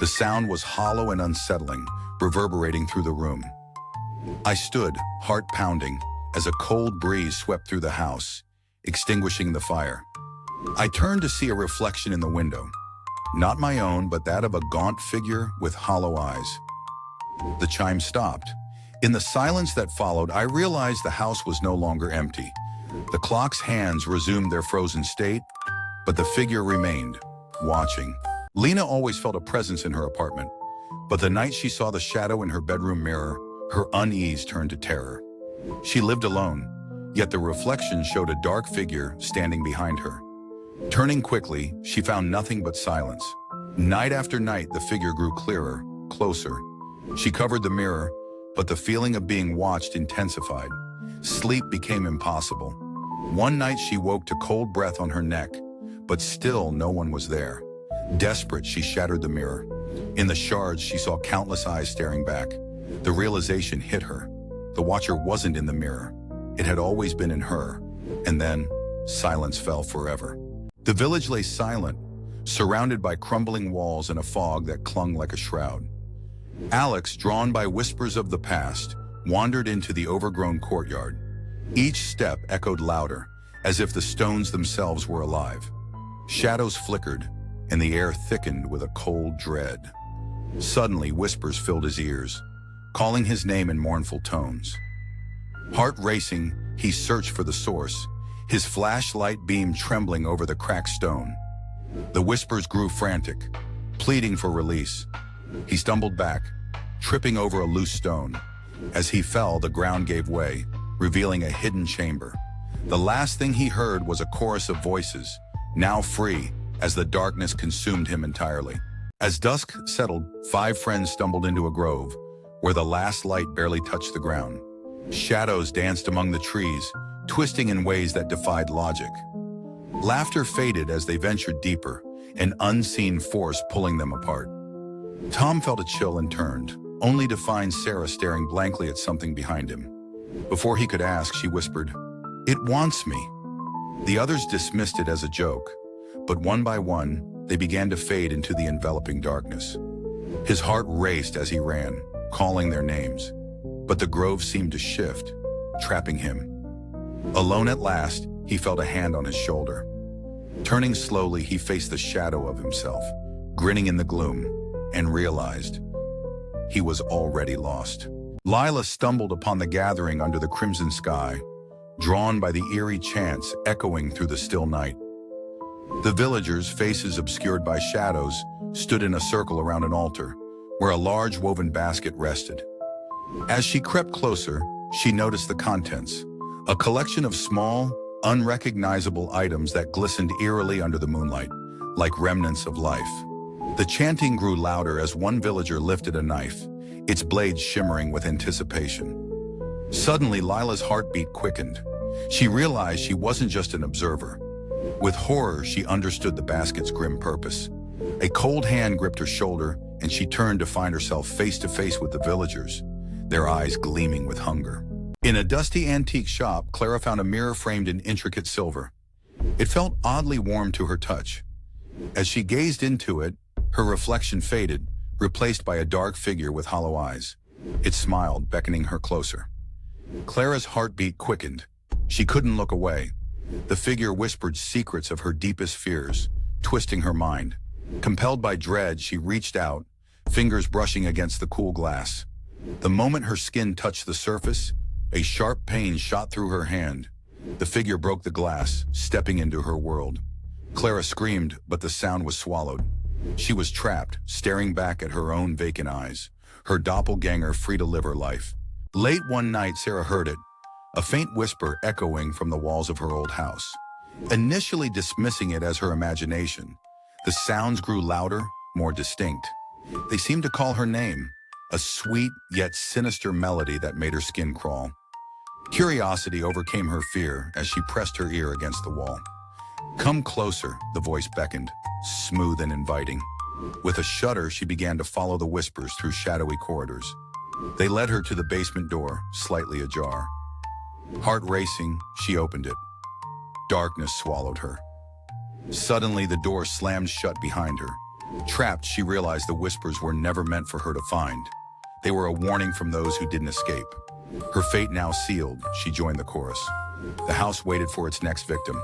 The sound was hollow and unsettling, reverberating through the room. I stood, heart pounding, as a cold breeze swept through the house, extinguishing the fire. I turned to see a reflection in the window. Not my own, but that of a gaunt figure with hollow eyes. The chime stopped. In the silence that followed, I realized the house was no longer empty. The clock's hands resumed their frozen state, but the figure remained, watching. Lena always felt a presence in her apartment, but the night she saw the shadow in her bedroom mirror, her unease turned to terror. She lived alone, yet the reflection showed a dark figure standing behind her. Turning quickly, she found nothing but silence. Night after night, the figure grew clearer, closer. She covered the mirror, but the feeling of being watched intensified. Sleep became impossible. One night she woke to cold breath on her neck, but still no one was there. Desperate, she shattered the mirror. In the shards, she saw countless eyes staring back. The realization hit her. The watcher wasn't in the mirror. It had always been in her. And then, silence fell forever. The village lay silent, surrounded by crumbling walls and a fog that clung like a shroud. Alex, drawn by whispers of the past, wandered into the overgrown courtyard. Each step echoed louder, as if the stones themselves were alive. Shadows flickered, and the air thickened with a cold dread. Suddenly, whispers filled his ears, calling his name in mournful tones. Heart racing, he searched for the source, his flashlight beam trembling over the cracked stone. The whispers grew frantic, pleading for release. He stumbled back, tripping over a loose stone. As he fell, the ground gave way, revealing a hidden chamber. The last thing he heard was a chorus of voices, now free, as the darkness consumed him entirely. As dusk settled, 5 friends stumbled into a grove, where the last light barely touched the ground. Shadows danced among the trees, twisting in ways that defied logic. Laughter faded as they ventured deeper, an unseen force pulling them apart. Tom felt a chill and turned, only to find Sarah staring blankly at something behind him. Before he could ask, she whispered, "It wants me." The others dismissed it as a joke, but one by one, they began to fade into the enveloping darkness. His heart raced as he ran, calling their names, but the grove seemed to shift, trapping him. Alone at last, he felt a hand on his shoulder. Turning slowly, he faced the shadow of himself, grinning in the gloom, and realized he was already lost. Lila stumbled upon the gathering under the crimson sky, drawn by the eerie chants echoing through the still night. The villagers, faces obscured by shadows, stood in a circle around an altar, where a large woven basket rested. As she crept closer, she noticed the contents, a collection of small, unrecognizable items that glistened eerily under the moonlight, like remnants of life. The chanting grew louder as one villager lifted a knife, its blade shimmering with anticipation. Suddenly, Lila's heartbeat quickened. She realized she wasn't just an observer. With horror, she understood the basket's grim purpose. A cold hand gripped her shoulder, and she turned to find herself face to face with the villagers, their eyes gleaming with hunger. In a dusty antique shop, Clara found a mirror framed in intricate silver. It felt oddly warm to her touch. As she gazed into it, her reflection faded, replaced by a dark figure with hollow eyes. It smiled, beckoning her closer. Clara's heartbeat quickened. She couldn't look away. The figure whispered secrets of her deepest fears, twisting her mind. Compelled by dread, she reached out, fingers brushing against the cool glass. The moment her skin touched the surface, a sharp pain shot through her hand. The figure broke the glass, stepping into her world. Clara screamed, but the sound was swallowed. She was trapped, staring back at her own vacant eyes, her doppelganger free to live her life. Late one night, Sarah heard it, a faint whisper echoing from the walls of her old house. Initially dismissing it as her imagination, the sounds grew louder, more distinct. They seemed to call her name, a sweet yet sinister melody that made her skin crawl. Curiosity overcame her fear as she pressed her ear against the wall. "Come closer," the voice beckoned, smooth and inviting. With a shudder, she began to follow the whispers through shadowy corridors. They led her to the basement door, slightly ajar. Heart racing, she opened it. Darkness swallowed her. Suddenly, the door slammed shut behind her. Trapped, she realized the whispers were never meant for her to find. They were a warning from those who didn't escape. Her fate now sealed, she joined the chorus. The house waited for its next victim,